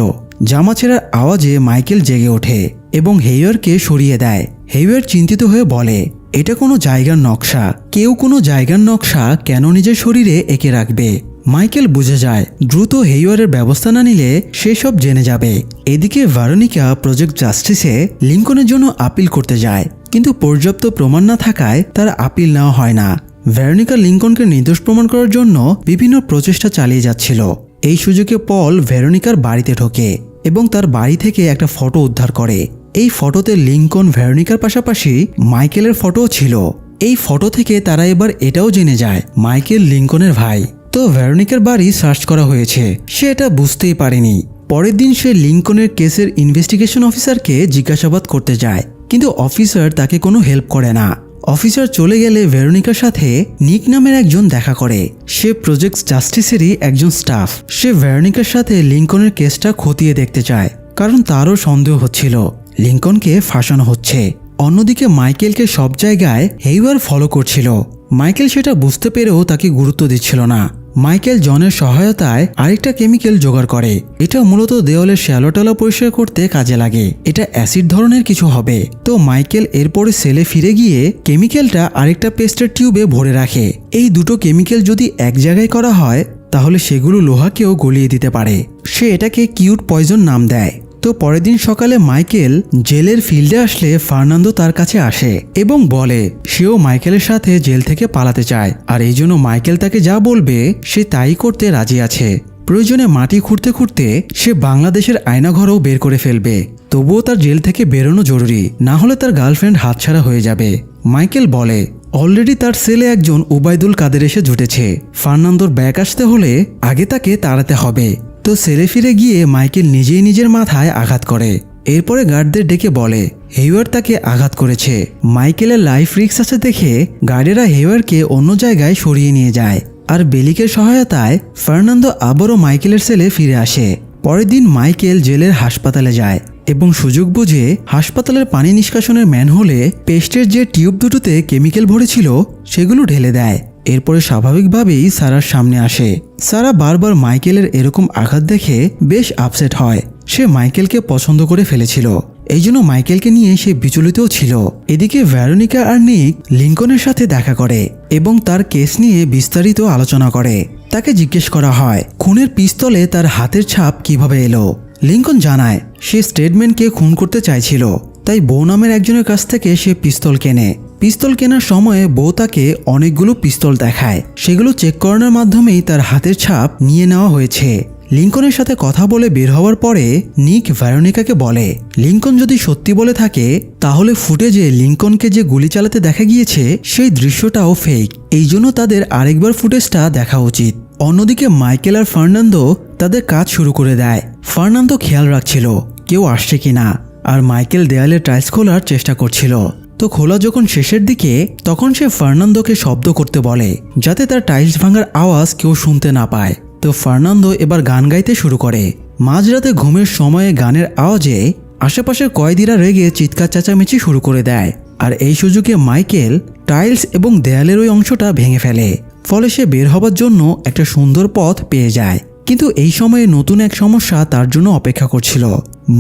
জামা ছেঁড়ার আওয়াজে মাইকেল জেগে ওঠে এবং হেইওয়ারকে সরিয়ে দেয়। হেইওয়ার চিন্তিত হয়ে বলে এটা কোনো জায়গার নকশা, কেউ কোনো জায়গার নকশা কেন নিজের শরীরে এঁকে রাখবে। মাইকেল বুঝে যায় দ্রুত হেইওয়ারের ব্যবস্থা না নিলে সে সব জেনে যাবে। এদিকে ভেরোনিকা প্রজেক্ট জাস্টিসে লিঙ্কনের জন্য আপিল করতে যায়, কিন্তু পর্যাপ্ত প্রমাণ না থাকায় তার আপিল নেওয়া হয় না। ভেরোনিকা লিঙ্কনকে নির্দোষ প্রমাণ করার জন্য বিভিন্ন প্রচেষ্টা চালিয়ে যাচ্ছিল। এই সুযোগে পল ভেরোনিকার বাড়িতে ঢোকে এবং তার বাড়ি থেকে একটা ফটো উদ্ধার করে। এই ফটোতে লিঙ্কন ভেরোনিকার পাশাপাশি মাইকেলের ফটোও ছিল। এই ফটো থেকে তারা এবার এটাও জেনে যায় মাইকেল লিঙ্কনের ভাই। তো ভেরোনিকার বাড়ি সার্চ করা হয়েছে, সে এটা বুঝতেই পারেনি। পরের দিন সে লিঙ্কনের কেসের ইনভেস্টিগেশন অফিসারকে জিজ্ঞাসাবাদ করতে যায়, কিন্তু অফিসার তাকে কোনো হেল্প করে না। অফিসার চলে গেলে ভেরোনিকার সাথে নিক নামের একজন দেখা করে। সে প্রজেক্ট জাস্টিসেরই একজন স্টাফ। সে ভেরোনিকার সাথে লিঙ্কনের কেসটা খতিয়ে দেখতে চায়, কারণ তারও সন্দেহ হচ্ছিল লিঙ্কনকে ফাঁসানো হচ্ছে। অন্যদিকে মাইকেলকে সব জায়গায় হেইওয়ার ফলো করছিল। মাইকেল সেটা বুঝতে পেরেও তাকে গুরুত্ব দিচ্ছিল না। মাইকেল জনের সহায়তায় আরেকটা কেমিক্যাল জোগাড় করে। এটা মূলত দেওয়ালের শ্যালোটালা পরিষ্কার করতে কাজে লাগে। এটা অ্যাসিড ধরনের কিছু হবে। তো মাইকেল এরপরে সেলে ফিরে গিয়ে কেমিক্যালটা আরেকটা পেস্টের টিউবে ভরে রাখে। এই দুটো কেমিক্যাল যদি এক জায়গায় করা হয় তাহলে সেগুলো লোহাকেও গলিয়ে দিতে পারে। সে এটাকে কিউট পয়জন নাম দেয়। তো পরের দিন সকালে মাইকেল জেলের ফিল্ডে আসলে ফার্নান্দো তার কাছে আসে এবং বলে সেও মাইকেলের সাথে জেল থেকে পালাতে চায়, আর এই জন্য মাইকেল তাকে যা বলবে সে তাই করতে রাজি আছে। প্রয়োজনে মাটি খুঁড়তে খুঁড়তে সে বাংলাদেশের আয়নাঘরও বের করে ফেলবে। তবুও তার জেল থেকে বেরোনো জরুরি, না হলে তার গার্লফ্রেন্ড হাতছাড়া হয়ে যাবে। মাইকেল বলে অলরেডি তার সেলে একজন উবাইদুল কাদের এসে জুটেছে। ফার্নান্দোর ব্যাক আসতে হলে আগে তাকে তাড়াতে হবে। তো সেলে ফিরে গিয়ে মাইকেল নিজেই নিজের মাথায় আঘাত করে। এরপরে গার্ডদের ডেকে বলে হেইওয়ার তাকে আঘাত করেছে। মাইকেলের লাইফ রিস্ক আছে দেখে গার্ডেরা হেইওয়ারকে অন্য জায়গায় সরিয়ে নিয়ে যায়। আর বেলিকের সহায়তায় ফার্নান্দো আবারও মাইকেলের সেলে ফিরে আসে। পরের দিন মাইকেল জেলের হাসপাতালে যায় এবং সুযোগ বুঝে হাসপাতালের পানি নিষ্কাশনের ম্যানহোলে পেস্টের যে টিউব দুটোতে কেমিক্যাল ভরেছিল সেগুলো ঢেলে দেয়। এরপরে স্বাভাবিকভাবেই সারার সামনে আসে। সারা বারবার মাইকেলের এরকম আঘাত দেখে বেশ আপসেট হয়। সে মাইকেলকে পছন্দ করে ফেলেছিল, এই জন্য মাইকেলকে নিয়ে সে বিচলিতও ছিল। এদিকে ভেরোনিকা আর নিক লিঙ্কনের সাথে দেখা করে এবং তার কেস নিয়ে বিস্তারিত আলোচনা করে। তাকে জিজ্ঞেস করা হয় খুনের পিস্তলে তার হাতের ছাপ কিভাবে এলো। লিঙ্কন জানায় সে স্টেটমেন্টকে খুন করতে চাইছিল, তাই বউ নামের একজনের কাছ থেকে সে পিস্তল কেনে। পিস্তল কেনার সময়ে বউ তাকে অনেকগুলো পিস্তল দেখায়, সেগুলো চেক করানোর মাধ্যমেই তার হাতের ছাপ নিয়ে নেওয়া হয়েছে। লিঙ্কনের সাথে কথা বলে বের হওয়ার পরে নিক ভেরোনিকাকে বলে লিঙ্কন যদি সত্যি বলে থাকে তাহলে ফুটেজে লিঙ্কনকে যে গুলি চালাতে দেখা গিয়েছে সেই দৃশ্যটাও ফেক, এই জন্য তাদের আরেকবার ফুটেজটা দেখা উচিত। অন্যদিকে মাইকেল আর ফার্নান্দো তাদের কাজ শুরু করে দেয়। ফার্নান্দো খেয়াল রাখছিল কেউ আসছে কিনা, আর মাইকেল দেয়ালের টাইলস খোলার চেষ্টা করছিল। তো খোলা যখন শেষের দিকে তখন সে ফার্নান্দোকে শব্দ করতে বলে যাতে তার টাইলস ভাঙার আওয়াজ কেউ শুনতে না পায়। তো ফার্নান্দো এবার গান গাইতে শুরু করে। মাঝরাতে ঘুমের সময়ে গানের আওয়াজে আশেপাশের কয়েদিরা রেগে চিৎকার চেঁচামেচি শুরু করে দেয়। আর এই সুযোগে মাইকেল টাইলস এবং দেয়ালের ওই অংশটা ভেঙে ফেলে, ফলে সে বের হবার জন্য একটা সুন্দর পথ পেয়ে যায়। কিন্তু এই সময়ে নতুন এক সমস্যা তার জন্য অপেক্ষা করছিল।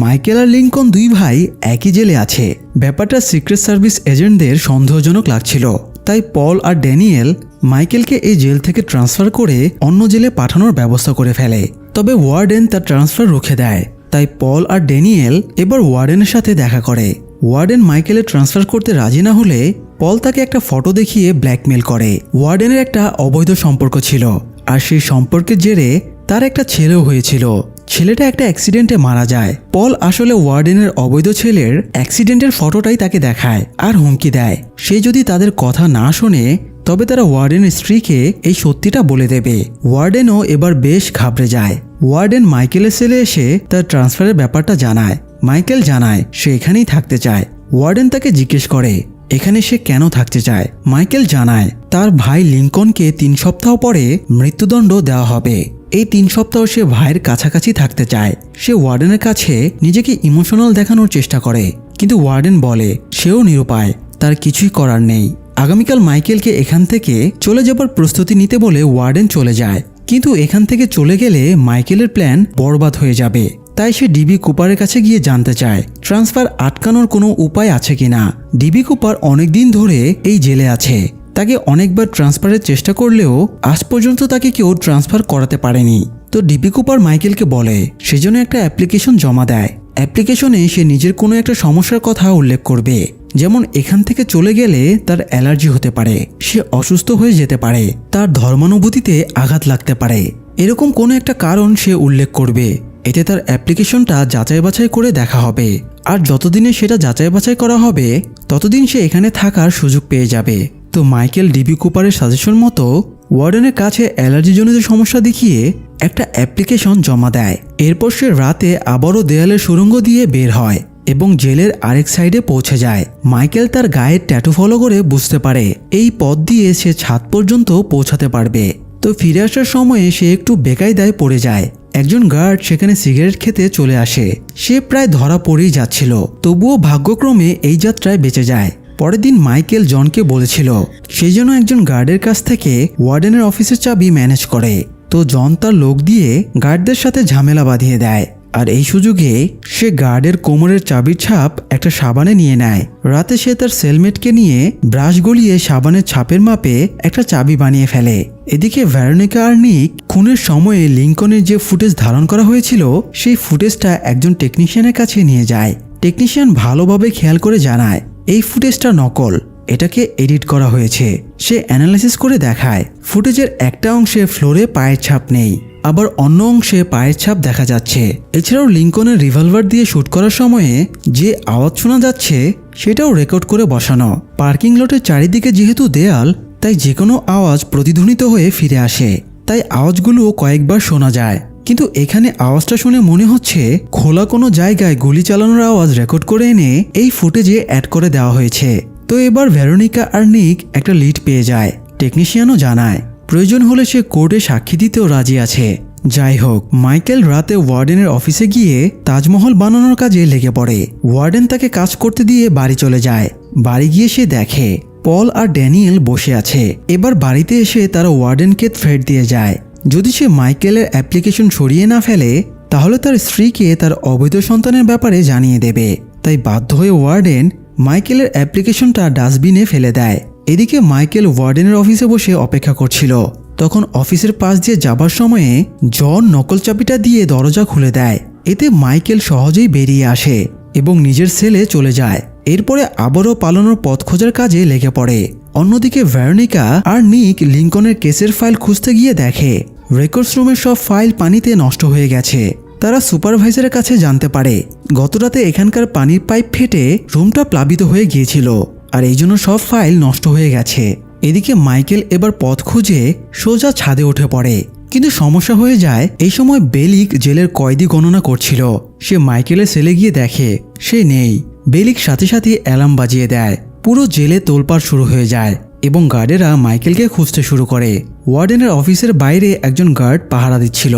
মাইকেল আর লিঙ্কন দুই ভাই একই জেলে আছে। ব্যাপারটা সিক্রেট সার্ভিস এজেন্টদের সন্দেহজনক লাগছিল, তাই পল আর ড্যানিয়েল মাইকেলকে এই জেল থেকে ট্রান্সফার করে অন্য জেলে পাঠানোর ব্যবস্থা করে ফেলে। তবে ওয়ার্ডেন তার ট্রান্সফার রুখে দেয়, তাই পল আর ড্যানিয়েল এবার ওয়ার্ডেনের সাথে দেখা করে। ওয়ার্ডেন মাইকেলের ট্রান্সফার করতে রাজি না হলে পল তাকে একটা ফটো দেখিয়ে ব্ল্যাকমেল করে। ওয়ার্ডেনের একটা অবৈধ সম্পর্ক ছিল, আর সেই সম্পর্কের জেরে তার একটা ছেলেও হয়েছিল। ছেলেটা একটা অ্যাক্সিডেন্টে মারা যায়। পল আসলে ওয়ার্ডেনের অবৈধ ছেলের অ্যাক্সিডেন্টের ফটোটাই তাকে দেখায় আর হুমকি দেয় সে যদি তাদের কথা না শোনে তবে তারা ওয়ার্ডেনের স্ত্রীকে এই সত্যিটা বলে দেবে। ওয়ার্ডেনও এবার বেশ ঘাবড়ে যায়। ওয়ার্ডেন মাইকেলের সেলে এসে তার ট্রান্সফারের ব্যাপারটা জানায়। মাইকেল জানায় সে এখানেই থাকতে চায়। ওয়ার্ডেন তাকে জিজ্ঞেস করে এখানে সে কেন থাকতে চায়। মাইকেল জানায় তার ভাই লিঙ্কনকে 3 সপ্তাহ পরে মৃত্যুদণ্ড দেওয়া হবে। এই 3 সপ্তাহ সে ভাইয়ের কাছাকাছি থাকতে চায়। সে ওয়ার্ডেনের কাছে নিজেকে ইমোশনাল দেখানোর চেষ্টা করে, কিন্তু ওয়ার্ডেন বলে সেও নিরুপায়, তার কিছুই করার নেই। আগামীকাল মাইকেলকে এখান থেকে চলে যাবার প্রস্তুতি নিতে বলে ওয়ার্ডেন চলে যায়, কিন্তু এখান থেকে চলে গেলে মাইকেলের প্ল্যান বরবাদ হয়ে যাবে। তাই সে ডিবি কুপারের কাছে গিয়ে জানতে চায় ট্রান্সফার আটকানোর কোনো উপায় আছে কিনা। ডিবি কুপার অনেকদিন ধরে এই জেলে আছে, তাকে অনেকবার ট্রান্সফারের চেষ্টা করলেও আজ পর্যন্ত তাকে কেউ ট্রান্সফার করাতে পারেনি। তো ডিবি কুপার মাইকেলকে বলে সেজন্য একটা অ্যাপ্লিকেশন জমা দেয়। অ্যাপ্লিকেশনে সে নিজের কোনো একটা সমস্যার কথা উল্লেখ করবে, যেমন এখান থেকে চলে গেলে তার অ্যালার্জি হতে পারে, সে অসুস্থ হয়ে যেতে পারে, তার ধর্মানুভূতিতে আঘাত লাগতে পারে, এরকম কোনো একটা কারণ সে উল্লেখ করবে। এতে তার অ্যাপ্লিকেশনটা যাচাই বাছাই করে দেখা হবে, আর যতদিনে সেটা যাচাই বাছাই করা হবে ততদিন সে এখানে থাকার সুযোগ পেয়ে যাবে। তো মাইকেল ডিবি কুপারের সাজেশন মতো ওয়ার্ডেনের কাছে অ্যালার্জিজনিত সমস্যা দেখিয়ে একটা অ্যাপ্লিকেশন জমা দেয়। এরপর সে রাতে আবারও দেয়ালের সুড়ঙ্গ দিয়ে বের হয় এবং জেলের আরেক সাইডে পৌঁছে যায়। মাইকেল তার গায়ের ট্যাটু ফলো করে বুঝতে পারে এই পথ দিয়ে সে ছাদ পর্যন্ত পৌঁছাতে পারবে। তো ফিরে আসার সময়ে সে একটু বেকায়দায় পড়ে যায়। একজন গার্ড সেখানে সিগারেট খেতে চলে আসে। সে প্রায় ধরা পড়েই যাচ্ছিল, তবুও ভাগ্যক্রমে এই যাত্রায় বেঁচে যায়। পরের দিন মাইকেল জনকে বলেছিল সেই জন্য একজন গার্ডের কাছ থেকে ওয়ার্ডেনের অফিসের চাবি ম্যানেজ করে। তো জন তার লোক দিয়ে গার্ডদের সাথে ঝামেলা বাঁধিয়ে দেয়, আর এই সুযোগে সে গার্ডের কোমরের চাবির ছাপ একটা সাবানে নিয়ে নেয়। রাতে সে তার সেলমেটকে নিয়ে ব্রাশ গলিয়ে সাবানের ছাপের মাপে একটা চাবি বানিয়ে ফেলে। এদিকে ভেরোনিকা আর নিক খুনের সময়ে লিঙ্কনের যে ফুটেজ ধারণ করা হয়েছিল সেই ফুটেজটা একজন টেকনিশিয়ানের কাছে নিয়ে যায়। টেকনিশিয়ান ভালোভাবে খেয়াল করে জানায় এই ফুটেজটা নকল, এটাকে এডিট করা হয়েছে। সে অ্যানালাইসিস করে দেখায় ফুটেজের একটা অংশে ফ্লোরে পায়ের ছাপ নেই, আবার অন্য অংশে পায়ের ছাপ দেখা যাচ্ছে। এছাড়াও লিঙ্কনের রিভলভার দিয়ে শুট করার সময়ে যে আওয়াজ শোনা যাচ্ছে সেটাও রেকর্ড করে বসানো। পার্কিং লটের চারিদিকে যেহেতু দেয়াল, তাই যে কোনো আওয়াজ প্রতিধ্বনিত হয়ে ফিরে আসে, তাই আওয়াজগুলো কয়েকবার শোনা যায়। কিন্তু এখানে আওয়াজটা শুনে মনে হচ্ছে খোলা কোনো জায়গায় গুলি চালানোর আওয়াজ রেকর্ড করে এনে এই ফুটেজে অ্যাড করে দেওয়া হয়েছে। তো এবার ভেরোনিকা আর নিক একটা লিড পেয়ে যায়। টেকনিশিয়ানও জানায় প্রয়োজন হলে সে কোর্টে সাক্ষী দিতেও রাজি আছে। যাই হোক, মাইকেল রাতে ওয়ার্ডেনের অফিসে গিয়ে তাজমহল বানানোর কাজে লেগে পড়ে। ওয়ার্ডেন তাকে কাজ করতে দিয়ে বাড়ি চলে যায়। বাড়ি গিয়ে সে দেখে পল আর ড্যানিয়েল বসে আছে। এবার বাড়িতে এসে তারা ওয়ার্ডেনকে থ্রেট দিয়ে যায়, যদি সে মাইকেলের অ্যাপ্লিকেশন সরিয়ে না ফেলে তাহলে তার স্ত্রীকে তার অবৈধ সন্তানের ব্যাপারে জানিয়ে দেবে। তাই বাধ্য হয়ে ওয়ার্ডেন মাইকেলের অ্যাপ্লিকেশনটা ডাস্টবিনে ফেলে দেয়। এদিকে মাইকেল ওয়ার্ডেনের অফিসে বসে অপেক্ষা করছিল। তখন অফিসের পাশ দিয়ে যাবার সময়ে জন নকল চাবিটা দিয়ে দরজা খুলে দেয়। এতে মাইকেল সহজেই বেরিয়ে আসে এবং নিজের সেলে চলে যায়। এরপরে আবারও পালানোর পথ খোঁজার কাজে লেগে পড়ে। অন্যদিকে ভেরোনিকা আর নিক লিঙ্কনের কেসের ফাইল খুঁজতে গিয়ে দেখে রেকর্ডস রুমের সব ফাইল পানিতে নষ্ট হয়ে গেছে। তারা সুপারভাইজারের কাছে জানতে পারে গতরাতে এখানকার পানির পাইপ ফেটে রুমটা প্লাবিত হয়ে গিয়েছিল, আর এই জন্য সব ফাইল নষ্ট হয়ে গেছে। এদিকে মাইকেল এবার পথ খুঁজে সোজা ছাদে উঠে পড়ে, কিন্তু সমস্যা হয়ে যায়। এই সময় বেলিক জেলের কয়েদি গণনা করছিল। সে মাইকেলের সেলে গিয়ে দেখে সে নেই। বেলিক সাথে সাথে অ্যালার্ম বাজিয়ে দেয়। পুরো জেলে তোলপাড় শুরু হয়ে যায় এবং গার্ডেরা মাইকেলকে খুঁজতে শুরু করে। ওয়ার্ডেনের অফিসের বাইরে একজন গার্ড পাহারা দিচ্ছিল।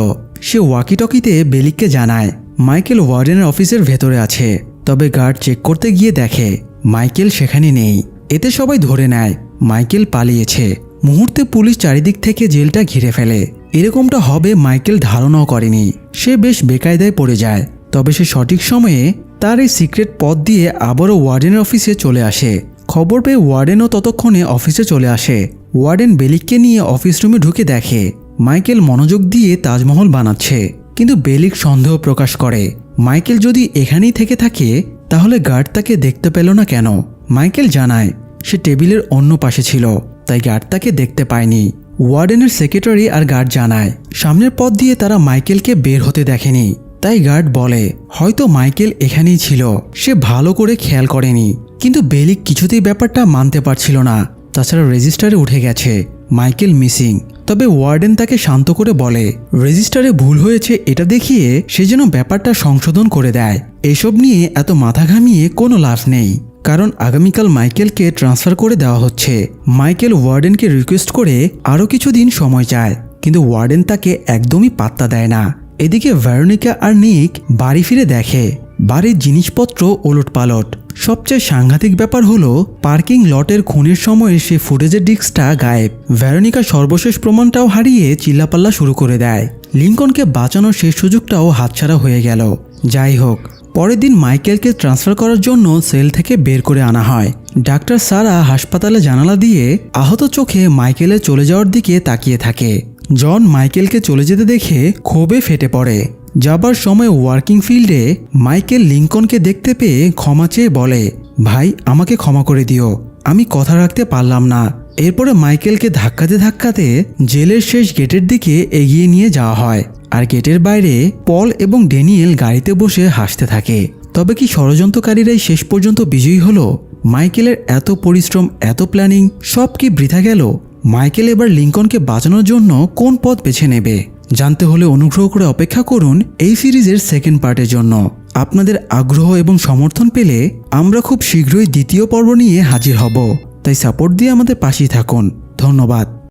সে ওয়াকিটকিতে বেলিককে জানায় মাইকেল ওয়ার্ডেনের অফিসের ভেতরে আছে। তবে গার্ড চেক করতে গিয়ে দেখে মাইকেল সেখানে নেই। এতে সবাই ধরে নেয় মাইকেল পালিয়েছে। মুহূর্তে পুলিশ চারিদিক থেকে জেলটা ঘিরে ফেলে। এরকমটা হবে মাইকেল ধারণাও করেনি। সে বেশ বেকায়দায় পড়ে যায়। তবে সে সঠিক সময়ে তার এই সিক্রেট পথ দিয়ে আবারও ওয়ার্ডেনের অফিসে চলে আসে। খবর পেয়ে ওয়ার্ডেনও ততক্ষণে অফিসে চলে আসে। ওয়ার্ডেন বেলিককে নিয়ে অফিস রুমে ঢুকে দেখে মাইকেল মনোযোগ দিয়ে তাজমহল বানাচ্ছে। কিন্তু বেলিক সন্দেহ প্রকাশ করে মাইকেল যদি এখানেই থেকে থাকে তাহলে গার্ড তাকে দেখতে পেল না কেন। মাইকেল জানায় সে টেবিলের অন্য পাশে ছিল, তাই গার্ড তাকে দেখতে পায়নি। ওয়ার্ডেনের সেক্রেটারি আর গার্ড জানায় সামনের পথ দিয়ে তারা মাইকেলকে বের হতে দেখেনি। তাই গার্ড বলে হয়তো মাইকেল এখানেই ছিল, সে ভালো করে খেয়াল করেনি। কিন্তু বেলিক কিছুতেই ব্যাপারটা মানতে পারছিল না। তাছাড়া রেজিস্টারে উঠে গেছে মাইকেল মিসিং। তবে ওয়ার্ডেন তাকে শান্ত করে বলে রেজিস্টারে ভুল হয়েছে এটা দেখিয়ে সে যেন ব্যাপারটা সংশোধন করে দেয়। এসব নিয়ে এত মাথা ঘামিয়ে কোনো লাভ নেই, কারণ আগামীকাল মাইকেলকে ট্রান্সফার করে দেওয়া হচ্ছে। মাইকেল ওয়ার্ডেনকে রিকোয়েস্ট করে আরও কিছুদিন সময় চায়, কিন্তু ওয়ার্ডেন তাকে একদমই পাত্তা দেয় না। এদিকে ভেরোনিকা আর নিক বাড়ি ফিরে দেখে বাড়ির জিনিসপত্র ওলটপালট। সবচেয়ে সাংঘাতিক ব্যাপার হলো পার্কিং লটের খুনের সময় সে ফুটেজের ডিস্কটা গায়েব। ভেরোনিকা সর্বশেষ প্রমাণটাও হারিয়ে চিল্লাপাল্লা শুরু করে দেয়। লিঙ্কনকে বাঁচানোর শেষ সুযোগটাও হাতছাড়া হয়ে গেল। যাই হোক, পরের দিন মাইকেলকে ট্রান্সফার করার জন্য সেল থেকে বের করে আনা হয়। ডাক্তার সারা হাসপাতালে জানালা দিয়ে আহত চোখে মাইকেলের চলে যাওয়ার দিকে তাকিয়ে থাকে। জন মাইকেলকে চলে যেতে দেখে ক্ষোভে ফেটে পড়ে। যাবার সময় ওয়ার্কিং ফিল্ডে মাইকেল লিঙ্কনকে দেখতে পেয়ে ক্ষমা চেয়ে বলে ভাই, আমাকে ক্ষমা করে দিও, আমি কথা রাখতে পারলাম না। এরপরে মাইকেলকে ধাক্কাতে ধাক্কাতে জেলের শেষ গেটের দিকে এগিয়ে নিয়ে যাওয়া হয়। আর গেটের বাইরে পল এবং ড্যানিয়েল গাড়িতে বসে হাসতে থাকে। তবে কি ষড়যন্ত্রকারীরাই শেষ পর্যন্ত বিজয়ী হলো? মাইকেলের এত পরিশ্রম, এত প্ল্যানিং সব কি বৃথা গেল? মাইকেল এবার লিঙ্কনকে বাঁচানোর জন্য কোন পথ বেছে নেবে? জানতে হলে অনুগ্রহ করে অপেক্ষা করুন এই সিরিজের সেকেন্ড পার্টের জন্য। আপনাদের আগ্রহ এবং সমর্থন পেলে আমরা খুব শীঘ্রই দ্বিতীয় পর্ব নিয়ে হাজির হব। তাই সাপোর্ট দিয়ে আমাদের পাশেই থাকুন। ধন্যবাদ।